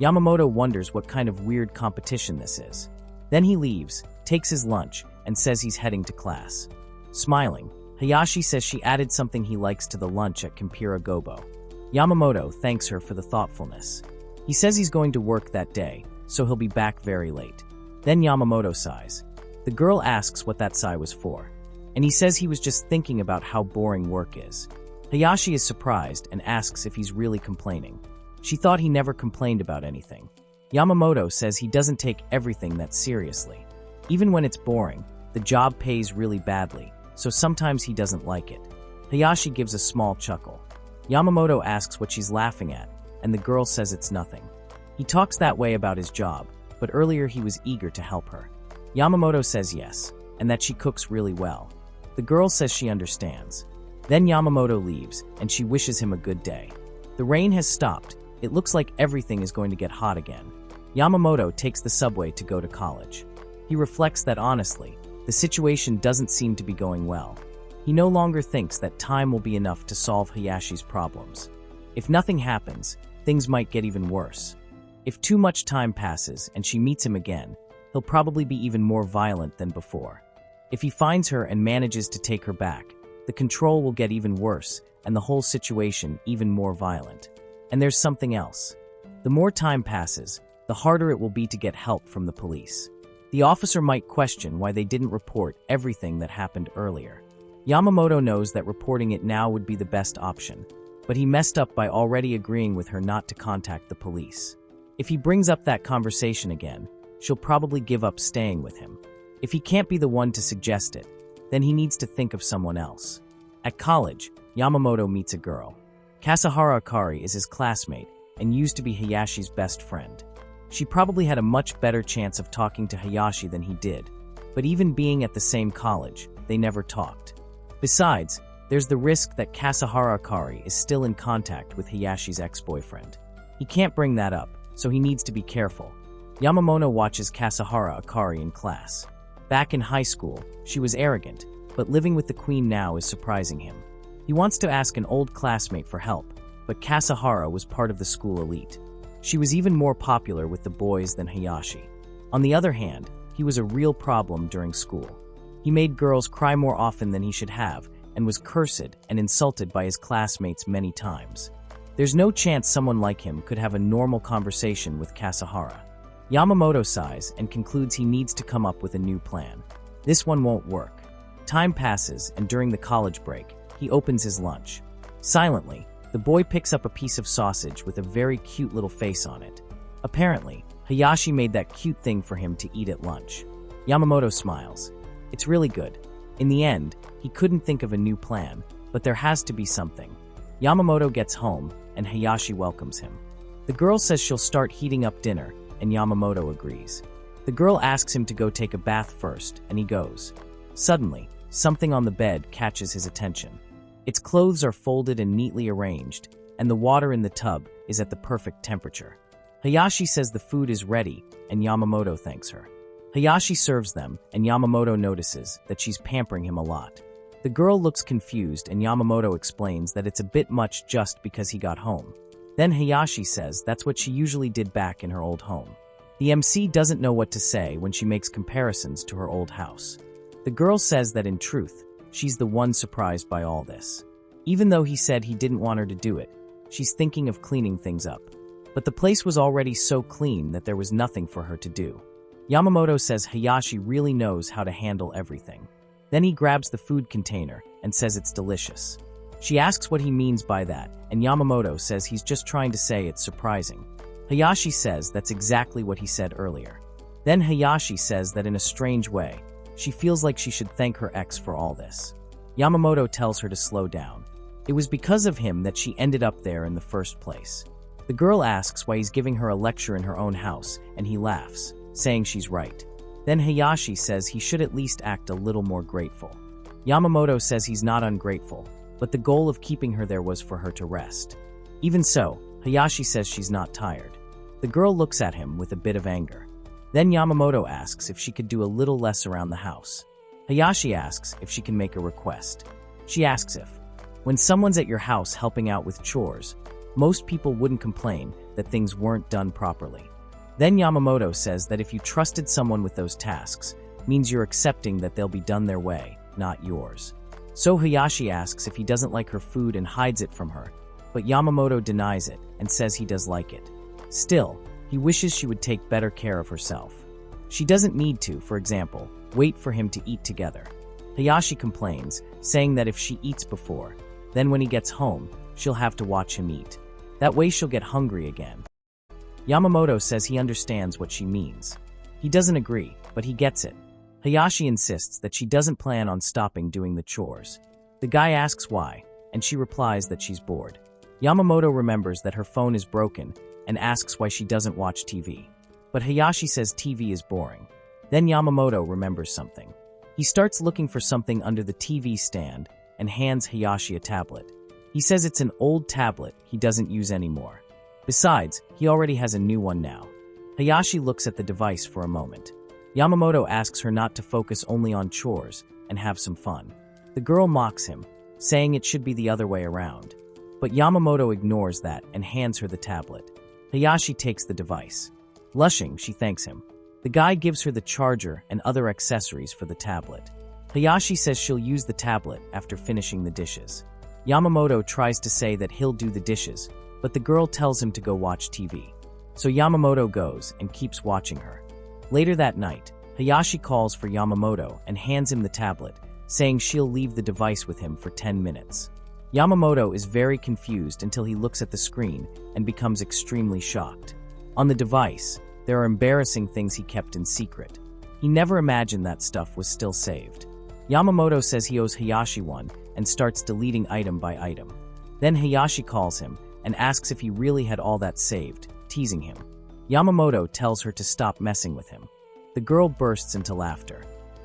Yamamoto wonders what kind of weird competition this is. Then he leaves, takes his lunch, and says he's heading to class. Smiling, Hayashi says she added something he likes to the lunch at Kompira Gobo. Yamamoto thanks her for the thoughtfulness. He says he's going to work that day, so he'll be back very late. Then Yamamoto sighs. The girl asks what that sigh was for, and he says he was just thinking about how boring work is. Hayashi is surprised and asks if he's really complaining. She thought he never complained about anything. Yamamoto says he doesn't take everything that seriously. Even when it's boring, the job pays really badly, so sometimes he doesn't like it. Hayashi gives a small chuckle. Yamamoto asks what she's laughing at, and the girl says it's nothing. He talks that way about his job, but earlier he was eager to help her. Yamamoto says yes, and that she cooks really well. The girl says she understands. Then Yamamoto leaves, and she wishes him a good day. The rain has stopped. It looks like everything is going to get hot again. Yamamoto takes the subway to go to college. He reflects that honestly, the situation doesn't seem to be going well. He no longer thinks that time will be enough to solve Hayashi's problems. If nothing happens, things might get even worse. If too much time passes and she meets him again, he'll probably be even more violent than before. If he finds her and manages to take her back, the control will get even worse and the whole situation even more violent. And there's something else. The more time passes, the harder it will be to get help from the police. The officer might question why they didn't report everything that happened earlier. Yamamoto knows that reporting it now would be the best option, but he messed up by already agreeing with her not to contact the police. If he brings up that conversation again, she'll probably give up staying with him. If he can't be the one to suggest it, then he needs to think of someone else. At college, Yamamoto meets a girl. Kasahara Akari is his classmate and used to be Hayashi's best friend. She probably had a much better chance of talking to Hayashi than he did, but even being at the same college, they never talked. Besides, there's the risk that Kasahara Akari is still in contact with Hayashi's ex-boyfriend. He can't bring that up, so he needs to be careful. Yamamoto watches Kasahara Akari in class. Back in high school, she was arrogant, but living with the queen now is surprising him. He wants to ask an old classmate for help, but Kasahara was part of the school elite. She was even more popular with the boys than Hayashi. On the other hand, he was a real problem during school. He made girls cry more often than he should have, and was cursed and insulted by his classmates many times. There's no chance someone like him could have a normal conversation with Kasahara. Yamamoto sighs and concludes he needs to come up with a new plan. This one won't work. Time passes, and during the college break, he opens his lunch. Silently, the boy picks up a piece of sausage with a very cute little face on it. Apparently, Hayashi made that cute thing for him to eat at lunch. Yamamoto smiles. It's really good. In the end, he couldn't think of a new plan, but there has to be something. Yamamoto gets home, and Hayashi welcomes him. The girl says she'll start heating up dinner, and Yamamoto agrees. The girl asks him to go take a bath first, and he goes. Suddenly, something on the bed catches his attention. Its clothes are folded and neatly arranged, and the water in the tub is at the perfect temperature. Hayashi says the food is ready, and Yamamoto thanks her. Hayashi serves them, and Yamamoto notices that she's pampering him a lot. The girl looks confused, and Yamamoto explains that it's a bit much just because he got home. Then Hayashi says that's what she usually did back in her old home. The MC doesn't know what to say when she makes comparisons to her old house. The girl says that in truth, she's the one surprised by all this. Even though he said he didn't want her to do it, she's thinking of cleaning things up. But the place was already so clean that there was nothing for her to do. Yamamoto says Hayashi really knows how to handle everything. Then he grabs the food container and says it's delicious. She asks what he means by that, and Yamamoto says he's just trying to say it's surprising. Hayashi says that's exactly what he said earlier. Then Hayashi says that in a strange way, she feels like she should thank her ex for all this. Yamamoto tells her to slow down. It was because of him that she ended up there in the first place. The girl asks why he's giving her a lecture in her own house, and he laughs, saying she's right. Then Hayashi says he should at least act a little more grateful. Yamamoto says he's not ungrateful, but the goal of keeping her there was for her to rest. Even so, Hayashi says she's not tired. The girl looks at him with a bit of anger. Then Yamamoto asks if she could do a little less around the house. Hayashi asks if she can make a request. She asks if, when someone's at your house helping out with chores, most people wouldn't complain that things weren't done properly. Then Yamamoto says that if you trusted someone with those tasks, means you're accepting that they'll be done their way, not yours. So Hayashi asks if he doesn't like her food and hides it from her, but Yamamoto denies it and says he does like it. Still, he wishes she would take better care of herself. She doesn't need to, for example, wait for him to eat together. Hayashi complains, saying that if she eats before, then when he gets home, she'll have to watch him eat. That way she'll get hungry again. Yamamoto says he understands what she means. He doesn't agree, but he gets it. Hayashi insists that she doesn't plan on stopping doing the chores. The guy asks why, and she replies that she's bored. Yamamoto remembers that her phone is broken and asks why she doesn't watch TV. But Hayashi says TV is boring. Then Yamamoto remembers something. He starts looking for something under the TV stand and hands Hayashi a tablet. He says it's an old tablet he doesn't use anymore. Besides, he already has a new one now. Hayashi looks at the device for a moment. Yamamoto asks her not to focus only on chores and have some fun. The girl mocks him, saying it should be the other way around. But Yamamoto ignores that and hands her the tablet. Hayashi takes the device. Blushing, she thanks him. The guy gives her the charger and other accessories for the tablet. Hayashi says she'll use the tablet after finishing the dishes. Yamamoto tries to say that he'll do the dishes, but the girl tells him to go watch TV. So Yamamoto goes and keeps watching her. Later that night, Hayashi calls for Yamamoto and hands him the tablet, saying she'll leave the device with him for 10 minutes. Yamamoto is very confused until he looks at the screen and becomes extremely shocked. On the device, there are embarrassing things he kept in secret. He never imagined that stuff was still saved. Yamamoto says he owes Hayashi one and starts deleting item by item. Then Hayashi calls him and asks if he really had all that saved, teasing him. Yamamoto tells her to stop messing with him. The girl bursts into laughter.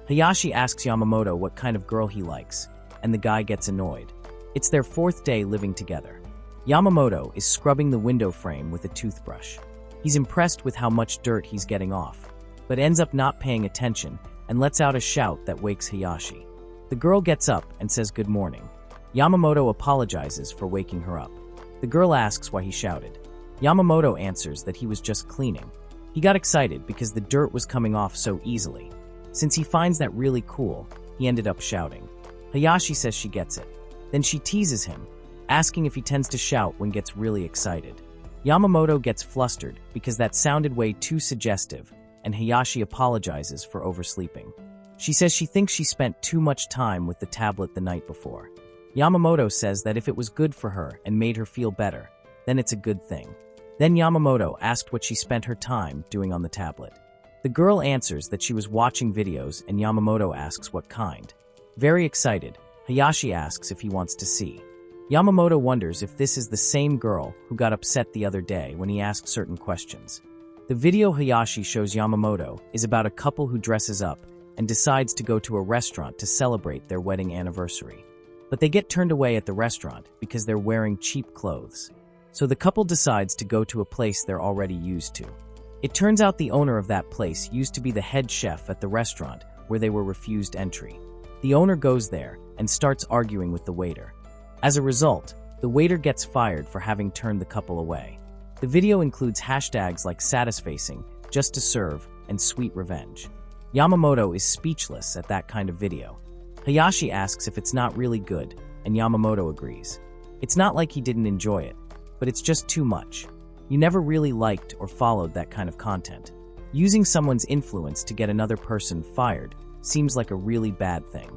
Hayashi asks Yamamoto what kind of girl he likes, and the guy gets annoyed. It's their 4th day living together. Yamamoto is scrubbing the window frame with a toothbrush. He's impressed with how much dirt he's getting off, but ends up not paying attention and lets out a shout that wakes Hayashi. The girl gets up and says good morning. Yamamoto apologizes for waking her up. The girl asks why he shouted. Yamamoto answers that he was just cleaning. He got excited because the dirt was coming off so easily. Since he finds that really cool, he ended up shouting. Hayashi says she gets it. Then she teases him, asking if he tends to shout when gets really excited. Yamamoto gets flustered because that sounded way too suggestive, and Hayashi apologizes for oversleeping. She says she thinks she spent too much time with the tablet the night before. Yamamoto says that if it was good for her and made her feel better, then it's a good thing. Then Yamamoto asked what she spent her time doing on the tablet. The girl answers that she was watching videos, and Yamamoto asks what kind. Very excited, Hayashi asks if he wants to see. Yamamoto wonders if this is the same girl who got upset the other day when he asked certain questions. The video Hayashi shows Yamamoto is about a couple who dresses up and decides to go to a restaurant to celebrate their wedding anniversary. But they get turned away at the restaurant because they're wearing cheap clothes. So the couple decides to go to a place they're already used to. It turns out the owner of that place used to be the head chef at the restaurant where they were refused entry. The owner goes there and starts arguing with the waiter. As a result, the waiter gets fired for having turned the couple away. The video includes hashtags like satisfacing, just to serve, and sweet revenge. Yamamoto is speechless at that kind of video. Hayashi asks if it's not really good, and Yamamoto agrees. It's not like he didn't enjoy it, but it's just too much. You never really liked or followed that kind of content. Using someone's influence to get another person fired seems like a really bad thing.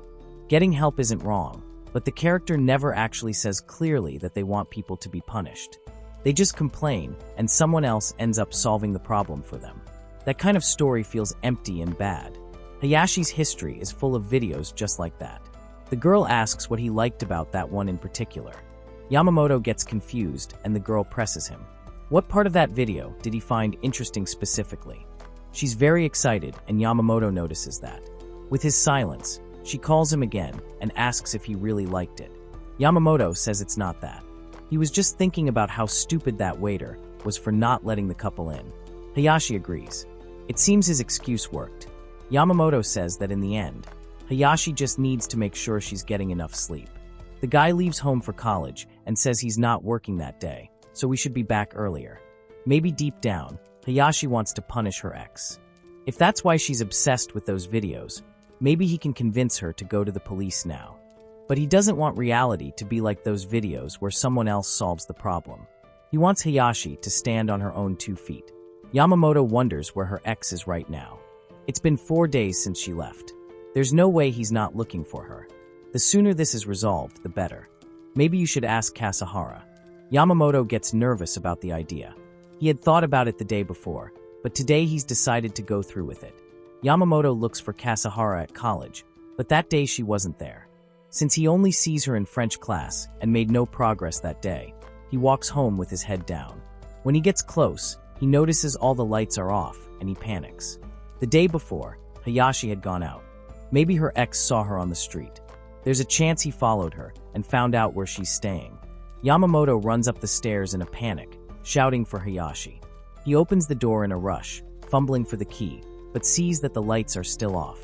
Getting help isn't wrong, but the character never actually says clearly that they want people to be punished. They just complain, and someone else ends up solving the problem for them. That kind of story feels empty and bad. Hayashi's history is full of videos just like that. The girl asks what he liked about that one in particular. Yamamoto gets confused, and the girl presses him. What part of that video did he find interesting specifically? She's very excited, and Yamamoto notices that. With his silence, she calls him again and asks if he really liked it. Yamamoto says it's not that. He was just thinking about how stupid that waiter was for not letting the couple in. Hayashi agrees. It seems his excuse worked. Yamamoto says that in the end, Hayashi just needs to make sure she's getting enough sleep. The guy leaves home for college and says he's not working that day, so we should be back earlier. Maybe deep down, Hayashi wants to punish her ex. If that's why she's obsessed with those videos, maybe he can convince her to go to the police now. But he doesn't want reality to be like those videos where someone else solves the problem. He wants Hayashi to stand on her own 2 feet. Yamamoto wonders where her ex is right now. It's been 4 days since she left. There's no way he's not looking for her. The sooner this is resolved, the better. Maybe you should ask Kasahara. Yamamoto gets nervous about the idea. He had thought about it the day before, but today he's decided to go through with it. Yamamoto looks for Kasahara at college, but that day she wasn't there. Since he only sees her in French class and made no progress that day, he walks home with his head down. When he gets close, he notices all the lights are off and he panics. The day before, Hayashi had gone out. Maybe her ex saw her on the street. There's a chance he followed her and found out where she's staying. Yamamoto runs up the stairs in a panic, shouting for Hayashi. He opens the door in a rush, fumbling for the key, but sees that the lights are still off.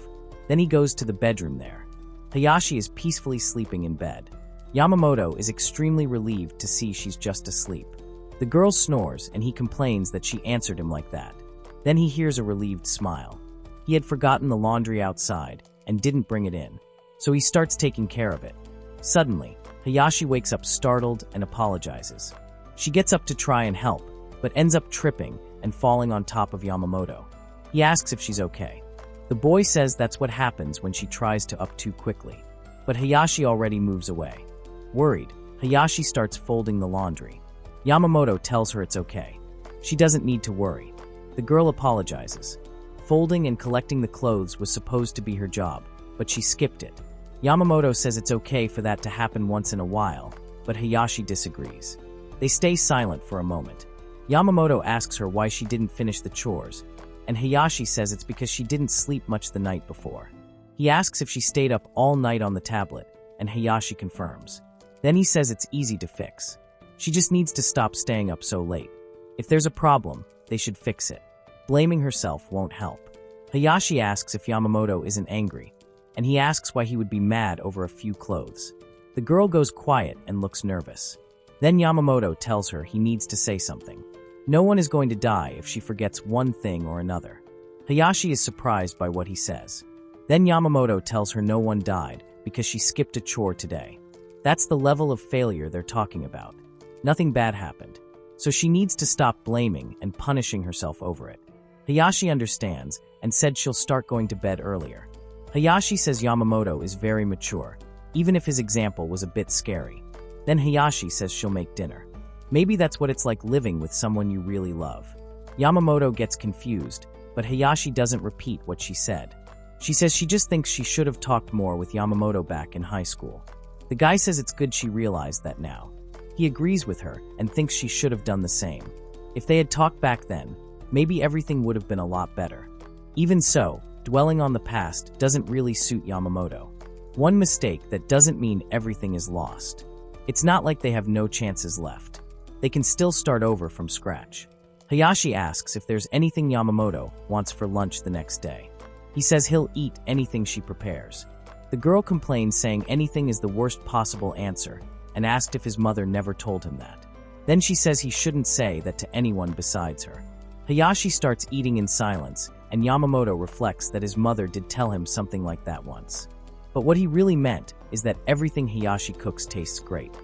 Then he goes to the bedroom there. Hayashi is peacefully sleeping in bed. Yamamoto is extremely relieved to see she's just asleep. The girl snores and he complains that she answered him like that. Then he hears a relieved smile. He had forgotten the laundry outside and didn't bring it in, so he starts taking care of it. Suddenly, Hayashi wakes up startled and apologizes. She gets up to try and help, but ends up tripping and falling on top of Yamamoto. He asks if she's okay. The boy says that's what happens when she tries to up too quickly. but Hayashi already moves away. Worried, Hayashi starts folding the laundry. Yamamoto tells her it's okay. She doesn't need to worry. The girl apologizes. Folding and collecting the clothes was supposed to be her job, but she skipped it. Yamamoto says it's okay for that to happen once in a while, but Hayashi disagrees. They stay silent for a moment. Yamamoto asks her why she didn't finish the chores, and Hayashi says it's because she didn't sleep much the night before. He asks if she stayed up all night on the tablet, and Hayashi confirms. Then he says it's easy to fix. She just needs to stop staying up so late. If there's a problem, they should fix it. Blaming herself won't help. Hayashi asks if Yamamoto isn't angry, and he asks why he would be mad over a few clothes. The girl goes quiet and looks nervous. Then Yamamoto tells her he needs to say something. No one is going to die if she forgets one thing or another. Hayashi is surprised by what he says. Then Yamamoto tells her no one died because she skipped a chore today. That's the level of failure they're talking about. Nothing bad happened, so she needs to stop blaming and punishing herself over it. Hayashi understands and said she'll start going to bed earlier. Hayashi says Yamamoto is very mature, even if his example was a bit scary. Then Hayashi says she'll make dinner. Maybe that's what it's like living with someone you really love. Yamamoto gets confused, but Hayashi doesn't repeat what she said. She says she just thinks she should have talked more with Yamamoto back in high school. The guy says it's good she realized that now. He agrees with her and thinks she should have done the same. If they had talked back then, maybe everything would have been a lot better. Even so, dwelling on the past doesn't really suit Yamamoto. One mistake that doesn't mean everything is lost. It's not like they have no chances left. They can still start over from scratch. Hayashi asks if there's anything Yamamoto wants for lunch the next day. He says he'll eat anything she prepares. The girl complains, saying anything is the worst possible answer, and asked if his mother never told him that. Then she says he shouldn't say that to anyone besides her. Hayashi starts eating in silence, and Yamamoto reflects that his mother did tell him something like that once. But what he really meant is that everything Hayashi cooks tastes great.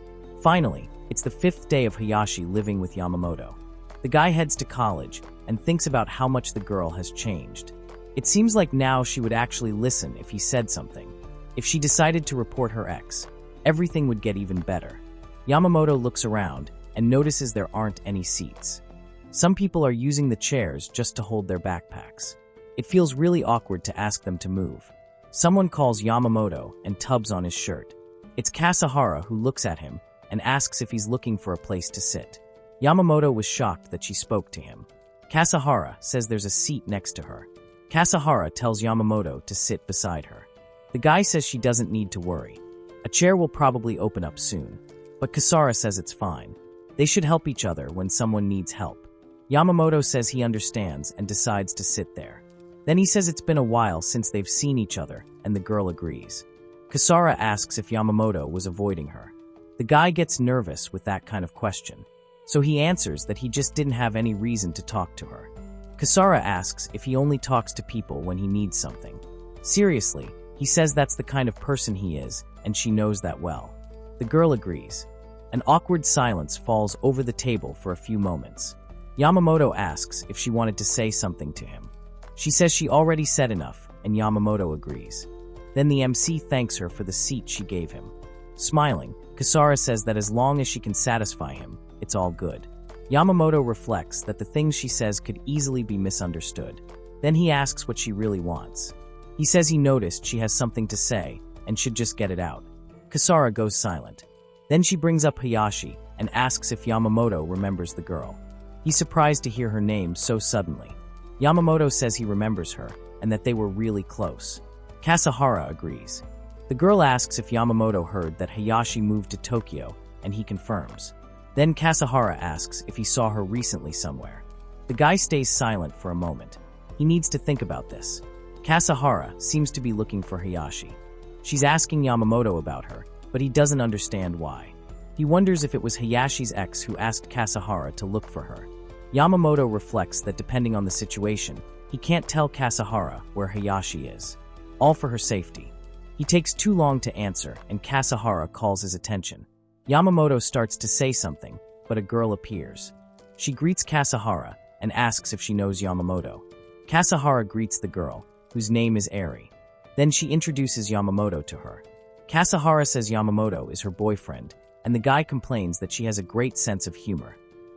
Finally, it's the 5th day of Hayashi living with Yamamoto. The guy heads to college and thinks about how much the girl has changed. It seems like now she would actually listen if he said something. If she decided to report her ex, everything would get even better. Yamamoto looks around and notices there aren't any seats. Some people are using the chairs just to hold their backpacks. It feels really awkward to ask them to move. Someone calls Yamamoto and tubs on his shirt. It's Kasahara who looks at him and asks if he's looking for a place to sit. Yamamoto was shocked that she spoke to him. Kasahara says there's a seat next to her. Kasahara tells Yamamoto to sit beside her. The guy says she doesn't need to worry. A chair will probably open up soon, but Kasahara says it's fine. They should help each other when someone needs help. Yamamoto says he understands and decides to sit there. Then he says it's been a while since they've seen each other, and the girl agrees. Kasahara asks if Yamamoto was avoiding her. The guy gets nervous with that kind of question, so he answers that he just didn't have any reason to talk to her. Kasahara asks if he only talks to people when he needs something. Seriously, he says that's the kind of person he is, and she knows that well. The girl agrees. An awkward silence falls over the table for a few moments. Yamamoto asks if she wanted to say something to him. She says she already said enough, and Yamamoto agrees. Then the MC thanks her for the seat she gave him. Smiling, Kasahara says that as long as she can satisfy him, it's all good. Yamamoto reflects that the things she says could easily be misunderstood. Then he asks what she really wants. He says he noticed she has something to say and should just get it out. Kasahara goes silent. Then she brings up Hayashi and asks if Yamamoto remembers the girl. He's surprised to hear her name so suddenly. Yamamoto says he remembers her and that they were really close. Kasahara agrees. The girl asks if Yamamoto heard that Hayashi moved to Tokyo, and he confirms. Then Kasahara asks if he saw her recently somewhere. The guy stays silent for a moment. He needs to think about this. Kasahara seems to be looking for Hayashi. She's asking Yamamoto about her, but he doesn't understand why. He wonders if it was Hayashi's ex who asked Kasahara to look for her. Yamamoto reflects that depending on the situation, he can't tell Kasahara where Hayashi is. All for her safety. He takes too long to answer, and Kasahara calls his attention. Yamamoto starts to say something, but a girl appears. She greets Kasahara and asks if she knows Yamamoto. Kasahara greets the girl, whose name is Eri. Then she introduces Yamamoto to her. Kasahara says Yamamoto is her boyfriend, and the guy complains that she has a great sense of humor.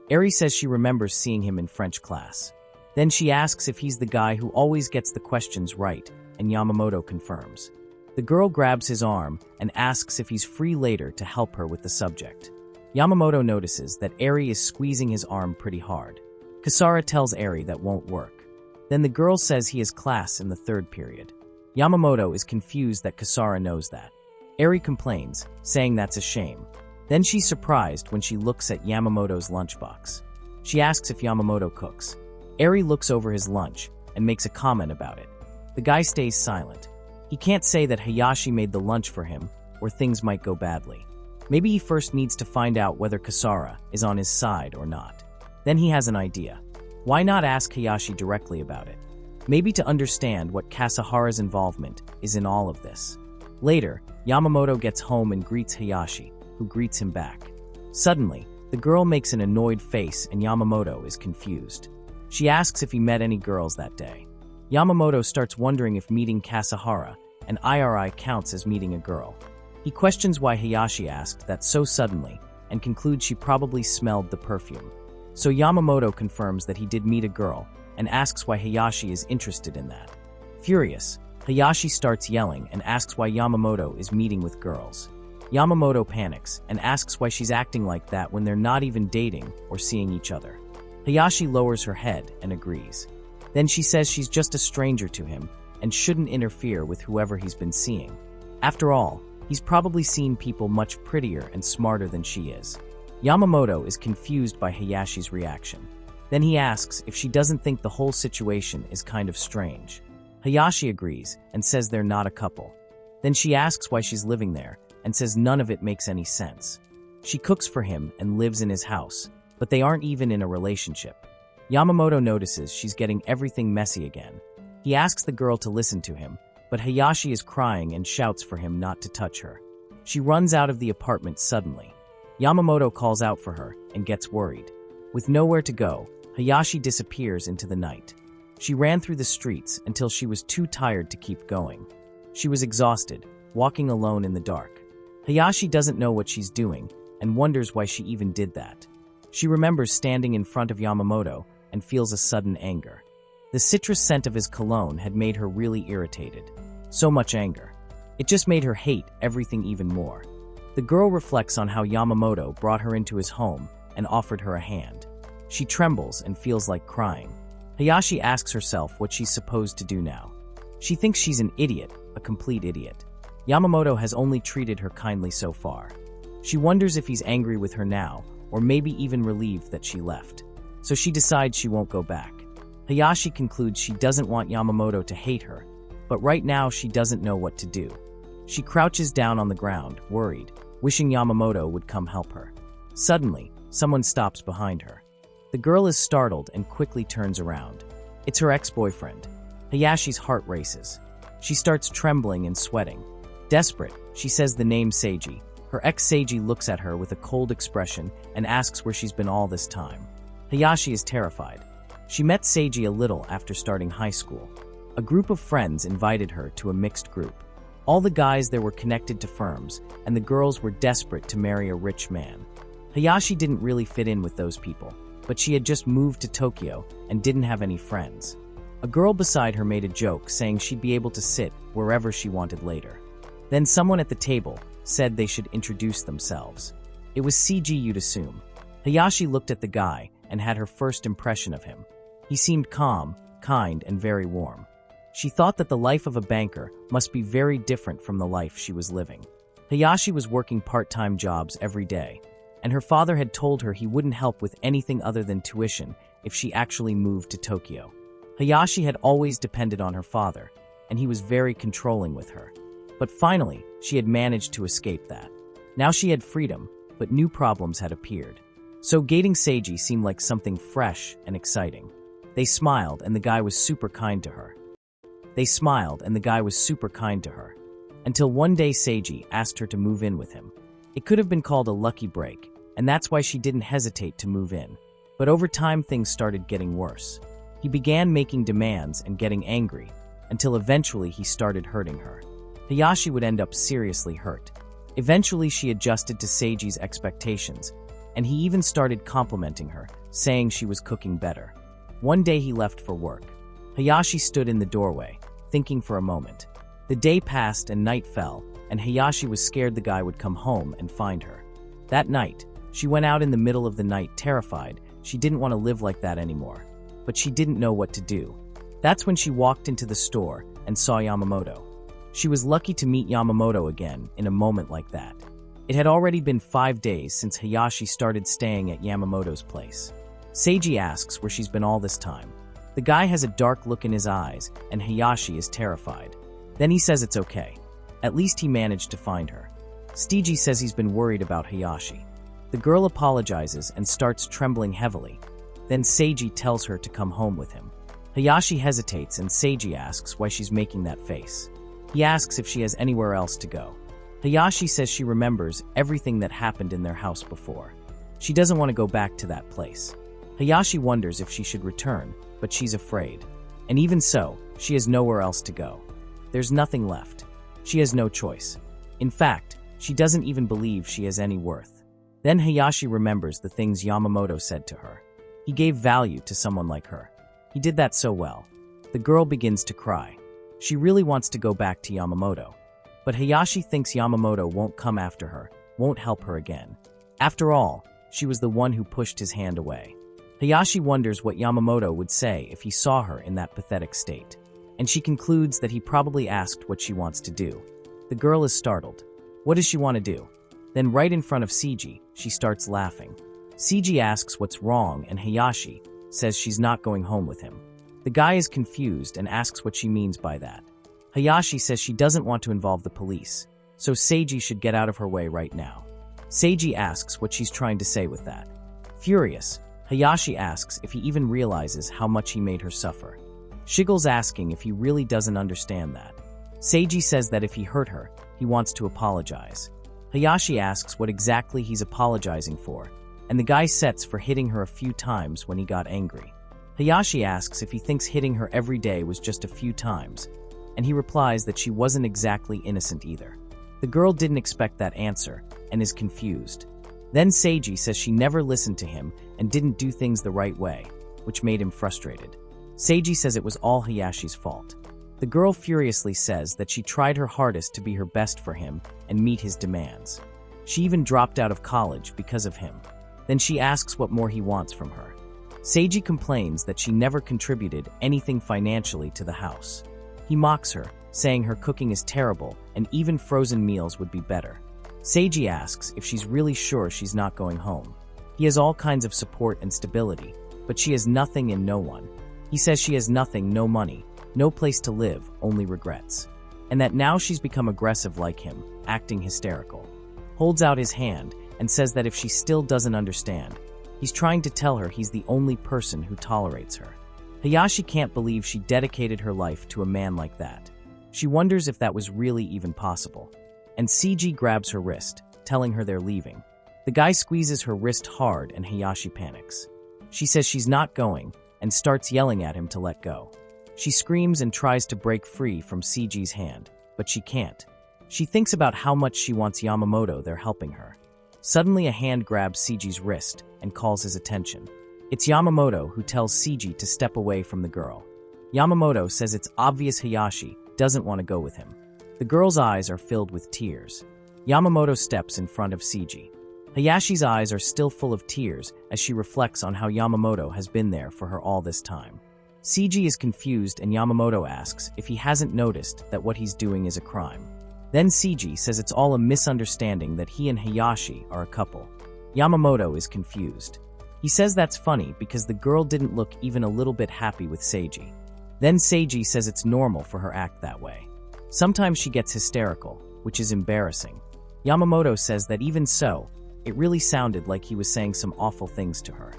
Eri says she remembers seeing him in French class. Then she asks if he's the guy who always gets the questions right, and Yamamoto confirms. The girl grabs his arm and asks if he's free later to help her with the subject. Yamamoto notices that Eri is squeezing his arm pretty hard. Kasara tells Eri that won't work. Then the girl says he has class in the 3rd period. Yamamoto is confused that Kasara knows that. Eri complains, saying that's a shame. Then she's surprised when she looks at Yamamoto's lunchbox. She asks if Yamamoto cooks. Eri looks over his lunch and makes a comment about it. The guy stays silent. He can't say that Hayashi made the lunch for him, or things might go badly. Maybe he first needs to find out whether Kasara is on his side or not. Then he has an idea. Why not ask Hayashi directly about it? Maybe to understand what Kasahara's involvement is in all of this. Later, Yamamoto gets home and greets Hayashi, who greets him back. Suddenly, the girl makes an annoyed face and Yamamoto is confused. She asks if he met any girls that day. Yamamoto starts wondering if meeting Kasahara and IRI counts as meeting a girl. He questions why Hayashi asked that so suddenly and concludes she probably smelled the perfume. So Yamamoto confirms that he did meet a girl and asks why Hayashi is interested in that. Furious, Hayashi starts yelling and asks why Yamamoto is meeting with girls. Yamamoto panics and asks why she's acting like that when they're not even dating or seeing each other. Hayashi lowers her head and agrees. Then she says she's just a stranger to him and shouldn't interfere with whoever he's been seeing. After all, he's probably seen people much prettier and smarter than she is. Yamamoto is confused by Hayashi's reaction. Then he asks if she doesn't think the whole situation is kind of strange. Hayashi agrees and says they're not a couple. Then she asks why she's living there and says none of it makes any sense. She cooks for him and lives in his house, but they aren't even in a relationship. Yamamoto notices she's getting everything messy again. He asks the girl to listen to him, but Hayashi is crying and shouts for him not to touch her. She runs out of the apartment suddenly. Yamamoto calls out for her and gets worried. With nowhere to go, Hayashi disappears into the night. She ran through the streets until she was too tired to keep going. She was exhausted, walking alone in the dark. Hayashi doesn't know what she's doing and wonders why she even did that. She remembers standing in front of Yamamoto and feels a sudden anger. The citrus scent of his cologne had made her really irritated. So much anger. It just made her hate everything even more. The girl reflects on how Yamamoto brought her into his home and offered her a hand. She trembles and feels like crying. Hayashi asks herself what she's supposed to do now. She thinks she's an idiot, a complete idiot. Yamamoto has only treated her kindly so far. She wonders if he's angry with her now, or maybe even relieved that she left. So she decides she won't go back. Hayashi concludes she doesn't want Yamamoto to hate her, but right now she doesn't know what to do. She crouches down on the ground, worried, wishing Yamamoto would come help her. Suddenly, someone stops behind her. The girl is startled and quickly turns around. It's her ex-boyfriend. Hayashi's heart races. She starts trembling and sweating. Desperate, she says the name Seiji. Her ex Seiji looks at her with a cold expression and asks where she's been all this time. Hayashi is terrified. She met Seiji a little after starting high school. A group of friends invited her to a mixed group. All the guys there were connected to firms, and the girls were desperate to marry a rich man. Hayashi didn't really fit in with those people, but she had just moved to Tokyo and didn't have any friends. A girl beside her made a joke saying she'd be able to sit wherever she wanted later. Then someone at the table said they should introduce themselves. It was Seiji, you'd assume. Hayashi looked at the guy and had her first impression of him. He seemed calm, kind, and very warm. She thought that the life of a banker must be very different from the life she was living. Hayashi was working part-time jobs every day, and her father had told her he wouldn't help with anything other than tuition if she actually moved to Tokyo. Hayashi had always depended on her father, and he was very controlling with her. But finally, she had managed to escape that. Now she had freedom, but new problems had appeared. So dating Seiji seemed like something fresh and exciting. They smiled, and the guy was super kind to her. Until one day Seiji asked her to move in with him. It could have been called a lucky break, and that's why she didn't hesitate to move in. But over time things started getting worse. He began making demands and getting angry, until eventually he started hurting her. Hayashi would end up seriously hurt. Eventually, she adjusted to Seiji's expectations, and he even started complimenting her, saying she was cooking better. One day he left for work. Hayashi stood in the doorway, thinking for a moment. The day passed and night fell, and Hayashi was scared the guy would come home and find her. That night, she went out in the middle of the night terrified. She didn't want to live like that anymore. But she didn't know what to do. That's when she walked into the store and saw Yamamoto. She was lucky to meet Yamamoto again in a moment like that. It had already been 5 days since Hayashi started staying at Yamamoto's place. Seiji asks where she's been all this time. The guy has a dark look in his eyes, and Hayashi is terrified. Then he says it's okay. At least he managed to find her. Seiji says he's been worried about Hayashi. The girl apologizes and starts trembling heavily. Then Seiji tells her to come home with him. Hayashi hesitates and Seiji asks why she's making that face. He asks if she has anywhere else to go. Hayashi says she remembers everything that happened in their house before. She doesn't want to go back to that place. Hayashi wonders if she should return, but she's afraid. And even so, she has nowhere else to go. There's nothing left. She has no choice. In fact, she doesn't even believe she has any worth. Then Hayashi remembers the things Yamamoto said to her. He gave value to someone like her. He did that so well. The girl begins to cry. She really wants to go back to Yamamoto. But Hayashi thinks Yamamoto won't come after her, won't help her again. After all, she was the one who pushed his hand away. Hayashi wonders what Yamamoto would say if he saw her in that pathetic state. And she concludes that he probably asked what she wants to do. The girl is startled. What does she want to do? Then right in front of Seiji, she starts laughing. Seiji asks what's wrong and Hayashi says she's not going home with him. The guy is confused and asks what she means by that. Hayashi says she doesn't want to involve the police, so Seiji should get out of her way right now. Seiji asks what she's trying to say with that. Furious, Hayashi asks if he even realizes how much he made her suffer. Shigel's asking if he really doesn't understand that. Seiji says that if he hurt her, he wants to apologize. Hayashi asks what exactly he's apologizing for, and the guy sets for hitting her a few times when he got angry. Hayashi asks if he thinks hitting her every day was just a few times, and he replies that she wasn't exactly innocent either. The girl didn't expect that answer and is confused. Then Seiji says she never listened to him and didn't do things the right way, which made him frustrated. Seiji says it was all Hayashi's fault. The girl furiously says that she tried her hardest to be her best for him and meet his demands. She even dropped out of college because of him. Then she asks what more he wants from her. Seiji complains that she never contributed anything financially to the house. He mocks her, saying her cooking is terrible and even frozen meals would be better. Seiji asks if she's really sure she's not going home. He has all kinds of support and stability, but she has nothing and no one. He says she has nothing, no money, no place to live, only regrets. And that now she's become aggressive like him, acting hysterical. Holds out his hand and says that if she still doesn't understand, he's trying to tell her he's the only person who tolerates her. Hayashi can't believe she dedicated her life to a man like that. She wonders if that was really even possible. And Seiji grabs her wrist, telling her they're leaving. The guy squeezes her wrist hard and Hayashi panics. She says she's not going and starts yelling at him to let go. She screams and tries to break free from Seiji's hand, but she can't. She thinks about how much she wants Yamamoto there helping her. Suddenly a hand grabs Seiji's wrist and calls his attention. It's Yamamoto who tells Seiji to step away from the girl. Yamamoto says it's obvious Hayashi doesn't want to go with him. The girl's eyes are filled with tears. Yamamoto steps in front of Seiji. Hayashi's eyes are still full of tears as she reflects on how Yamamoto has been there for her all this time. Seiji is confused and Yamamoto asks if he hasn't noticed that what he's doing is a crime. Then Seiji says it's all a misunderstanding that he and Hayashi are a couple. Yamamoto is confused. He says that's funny because the girl didn't look even a little bit happy with Seiji. Then Seiji says it's normal for her act that way. Sometimes she gets hysterical, which is embarrassing. Yamamoto says that even so, it really sounded like he was saying some awful things to her.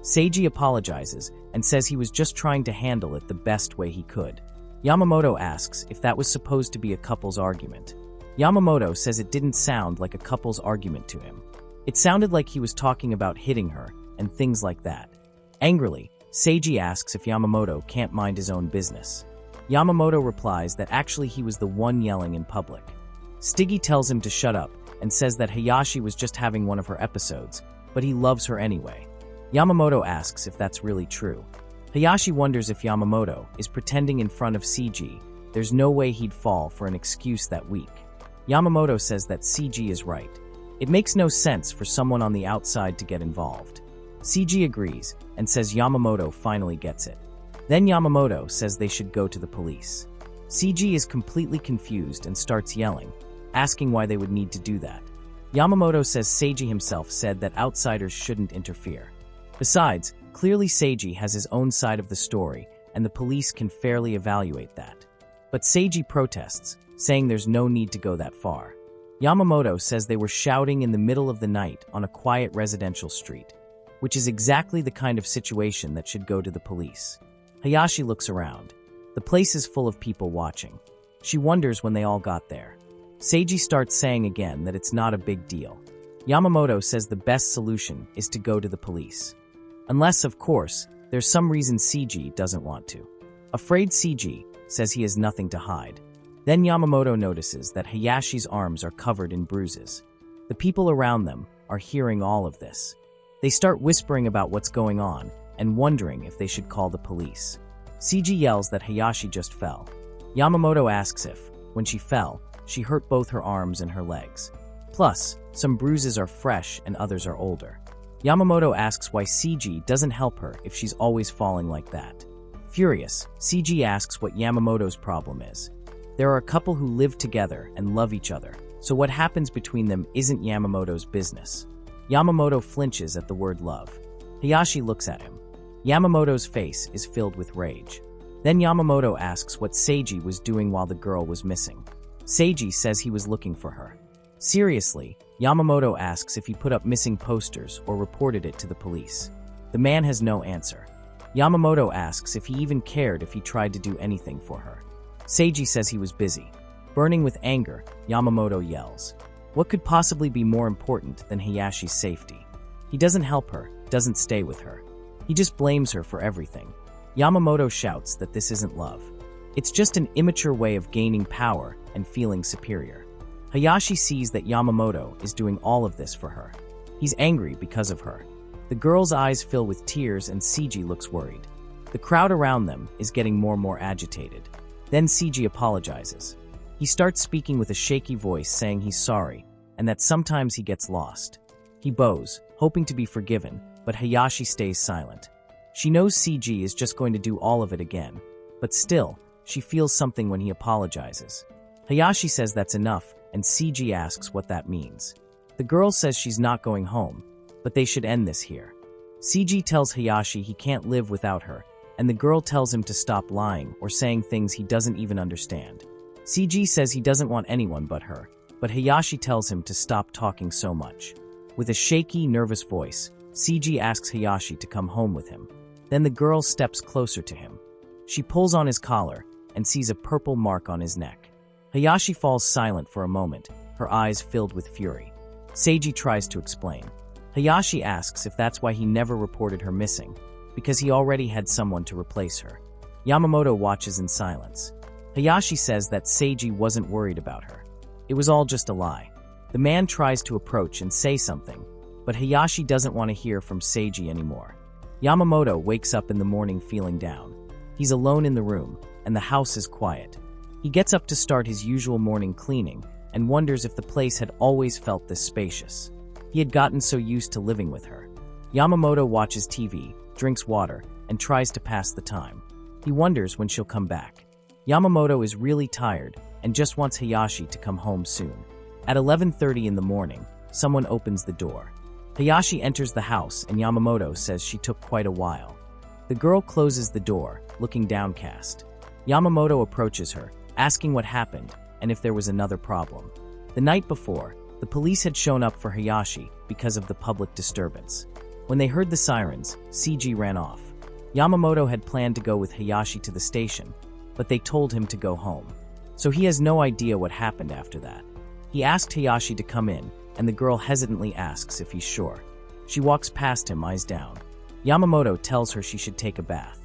Seiji apologizes and says he was just trying to handle it the best way he could. Yamamoto asks if that was supposed to be a couple's argument. Yamamoto says it didn't sound like a couple's argument to him. It sounded like he was talking about hitting her and things like that. Angrily, Seiji asks if Yamamoto can't mind his own business. Yamamoto replies that actually he was the one yelling in public. Stiggy tells him to shut up and says that Hayashi was just having one of her episodes, but he loves her anyway. Yamamoto asks if that's really true. Hayashi wonders if Yamamoto is pretending in front of CG. There's no way he'd fall for an excuse that weak. Yamamoto says that CG is right. It makes no sense for someone on the outside to get involved. CG agrees and says Yamamoto finally gets it. Then Yamamoto says they should go to the police. CG is completely confused and starts yelling, asking why they would need to do that. Yamamoto says Seiji himself said that outsiders shouldn't interfere. Besides, clearly Seiji has his own side of the story and the police can fairly evaluate that. But Seiji protests, saying there's no need to go that far. Yamamoto says they were shouting in the middle of the night on a quiet residential street, which is exactly the kind of situation that should go to the police. Hayashi looks around. The place is full of people watching. She wonders when they all got there. Seiji starts saying again that it's not a big deal. Yamamoto says the best solution is to go to the police. Unless, of course, there's some reason CG doesn't want to. Afraid, CG says he has nothing to hide. Then Yamamoto notices that Hayashi's arms are covered in bruises. The people around them are hearing all of this. They start whispering about what's going on and wondering if they should call the police. CG yells that Hayashi just fell. Yamamoto asks if, when she fell, she hurt both her arms and her legs. Plus, some bruises are fresh and others are older. Yamamoto asks why CG doesn't help her if she's always falling like that. Furious, CG asks what Yamamoto's problem is. There are a couple who live together and love each other, so what happens between them isn't Yamamoto's business. Yamamoto flinches at the word love. Hayashi looks at him. Yamamoto's face is filled with rage. Then Yamamoto asks what Seiji was doing while the girl was missing. Seiji says he was looking for her. Seriously, Yamamoto asks if he put up missing posters or reported it to the police. The man has no answer. Yamamoto asks if he even cared if he tried to do anything for her. Seiji says he was busy. Burning with anger, Yamamoto yells. What could possibly be more important than Hayashi's safety? He doesn't help her, doesn't stay with her. He just blames her for everything. Yamamoto shouts that this isn't love. It's just an immature way of gaining power and feeling superior. Hayashi sees that Yamamoto is doing all of this for her. He's angry because of her. The girl's eyes fill with tears and CG looks worried. The crowd around them is getting more and more agitated. Then CG apologizes. He starts speaking with a shaky voice saying he's sorry and that sometimes he gets lost. He bows, hoping to be forgiven, but Hayashi stays silent. She knows CG is just going to do all of it again, but still, she feels something when he apologizes. Hayashi says that's enough, and CG asks what that means. The girl says she's not going home, but they should end this here. CG tells Hayashi he can't live without her, and the girl tells him to stop lying or saying things he doesn't even understand. CG says he doesn't want anyone but her, but Hayashi tells him to stop talking so much. With a shaky, nervous voice, CG asks Hayashi to come home with him. Then the girl steps closer to him. She pulls on his collar and sees a purple mark on his neck. Hayashi falls silent for a moment, her eyes filled with fury. Seiji tries to explain. Hayashi asks if that's why he never reported her missing, because he already had someone to replace her. Yamamoto watches in silence. Hayashi says that Seiji wasn't worried about her. It was all just a lie. The man tries to approach and say something, but Hayashi doesn't want to hear from Seiji anymore. Yamamoto wakes up in the morning feeling down. He's alone in the room, and the house is quiet. He gets up to start his usual morning cleaning and wonders if the place had always felt this spacious. He had gotten so used to living with her. Yamamoto watches TV, drinks water, and tries to pass the time. He wonders when she'll come back. Yamamoto is really tired and just wants Hayashi to come home soon. At 11:30 in the morning, someone opens the door. Hayashi enters the house and Yamamoto says she took quite a while. The girl closes the door, looking downcast. Yamamoto approaches her, asking what happened and if there was another problem. The night before, the police had shown up for Hayashi because of the public disturbance. When they heard the sirens, CG ran off. Yamamoto had planned to go with Hayashi to the station, but they told him to go home. So he has no idea what happened after that. He asked Hayashi to come in, and the girl hesitantly asks if he's sure. She walks past him, eyes down. Yamamoto tells her she should take a bath.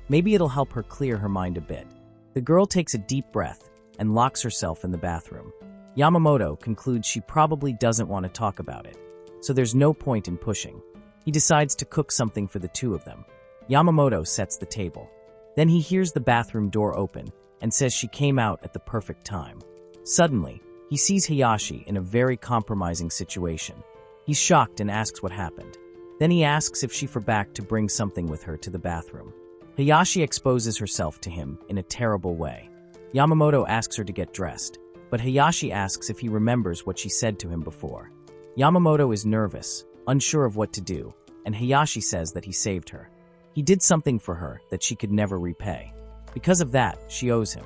Maybe it'll help her clear her mind a bit. The girl takes a deep breath and locks herself in the bathroom. Yamamoto concludes she probably doesn't want to talk about it, so there's no point in pushing. He decides to cook something for the two of them. Yamamoto sets the table. Then he hears the bathroom door open and says she came out at the perfect time. Suddenly, he sees Hayashi in a very compromising situation. He's shocked and asks what happened. Then he asks if she forgot to bring something with her to the bathroom. Hayashi exposes herself to him in a terrible way. Yamamoto asks her to get dressed, but Hayashi asks if he remembers what she said to him before. Yamamoto is nervous, unsure of what to do, and Hayashi says that he saved her. He did something for her that she could never repay. Because of that, she owes him.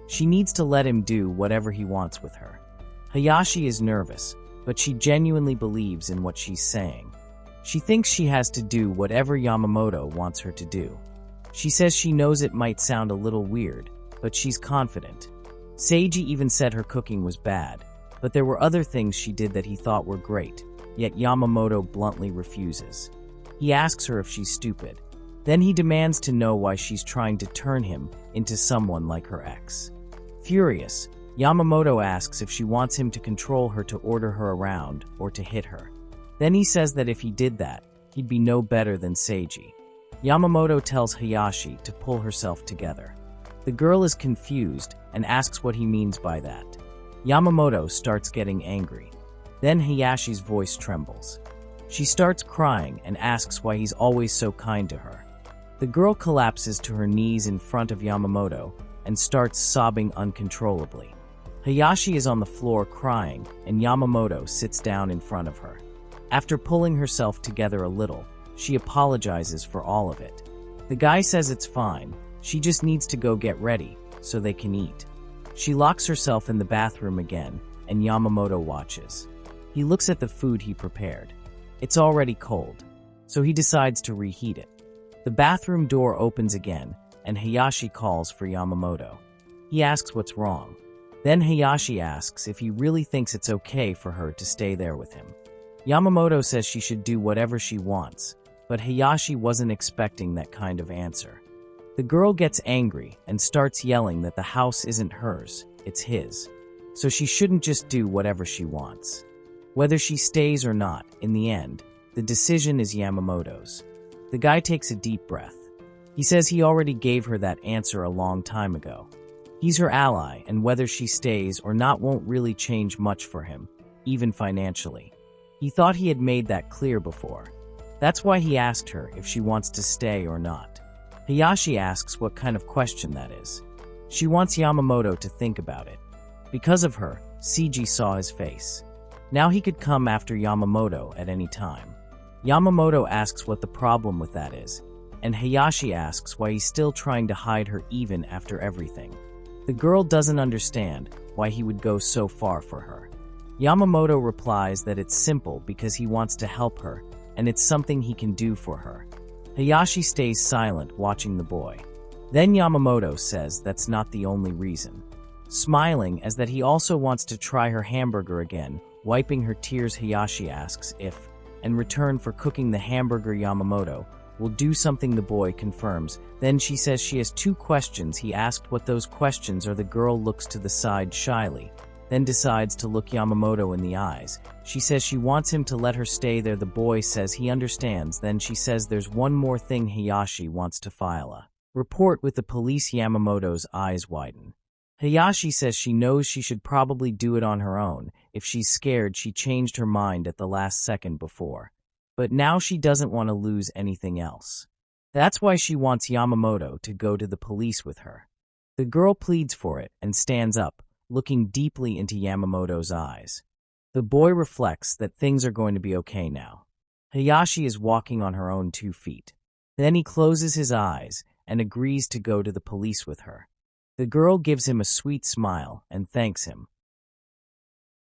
She needs to let him do whatever he wants with her. Hayashi is nervous, but she genuinely believes in what she's saying. She thinks she has to do whatever Yamamoto wants her to do. She says she knows it might sound a little weird, but she's confident. Seiji even said her cooking was bad, but there were other things she did that he thought were great, yet Yamamoto bluntly refuses. He asks her if she's stupid. Then he demands to know why she's trying to turn him into someone like her ex. Furious, Yamamoto asks if she wants him to control her to order her around or to hit her. Then he says that if he did that, he'd be no better than Seiji. Yamamoto tells Hayashi to pull herself together. The girl is confused and asks what he means by that. Yamamoto starts getting angry. Then Hayashi's voice trembles. She starts crying and asks why he's always so kind to her. The girl collapses to her knees in front of Yamamoto and starts sobbing uncontrollably. Hayashi is on the floor crying, and Yamamoto sits down in front of her. After pulling herself together a little, she apologizes for all of it. The guy says it's fine, she just needs to go get ready so they can eat. She locks herself in the bathroom again, and Yamamoto watches. He looks at the food he prepared. It's already cold, so he decides to reheat it. The bathroom door opens again, and Hayashi calls for Yamamoto. He asks what's wrong. Then Hayashi asks if he really thinks it's okay for her to stay there with him. Yamamoto says she should do whatever she wants, but Hayashi wasn't expecting that kind of answer. The girl gets angry and starts yelling that the house isn't hers, it's his, so she shouldn't just do whatever she wants. Whether she stays or not, in the end, the decision is Yamamoto's. The guy takes a deep breath. He says he already gave her that answer a long time ago. He's her ally, and whether she stays or not won't really change much for him, even financially. He thought he had made that clear before. That's why he asked her if she wants to stay or not. Hayashi asks what kind of question that is. She wants Yamamoto to think about it. Because of her, Seiji saw his face. Now he could come after Yamamoto at any time. Yamamoto asks what the problem with that is, and Hayashi asks why he's still trying to hide her even after everything. The girl doesn't understand why he would go so far for her. Yamamoto replies that it's simple because he wants to help her, and it's something he can do for her. Hayashi stays silent, watching the boy. Then Yamamoto says that's not the only reason. Smiling as that he also wants to try her hamburger again, wiping her tears, Hayashi asks if, in return for cooking the hamburger, Yamamoto will do something. The boy confirms. Then she says she has two questions. He asked what those questions are. The girl looks to the side shyly, then decides to look Yamamoto in the eyes. She says she wants him to let her stay there. The boy says he understands. Then she says there's one more thing. Hayashi wants to file a report with the police. Yamamoto's eyes widen. Hayashi says she knows she should probably do it on her own. If she's scared, she changed her mind at the last second before. But now she doesn't want to lose anything else. That's why she wants Yamamoto to go to the police with her. The girl pleads for it and stands up, looking deeply into Yamamoto's eyes. The boy reflects that things are going to be okay now. Hayashi is walking on her own 2 feet. Then he closes his eyes and agrees to go to the police with her. The girl gives him a sweet smile and thanks him.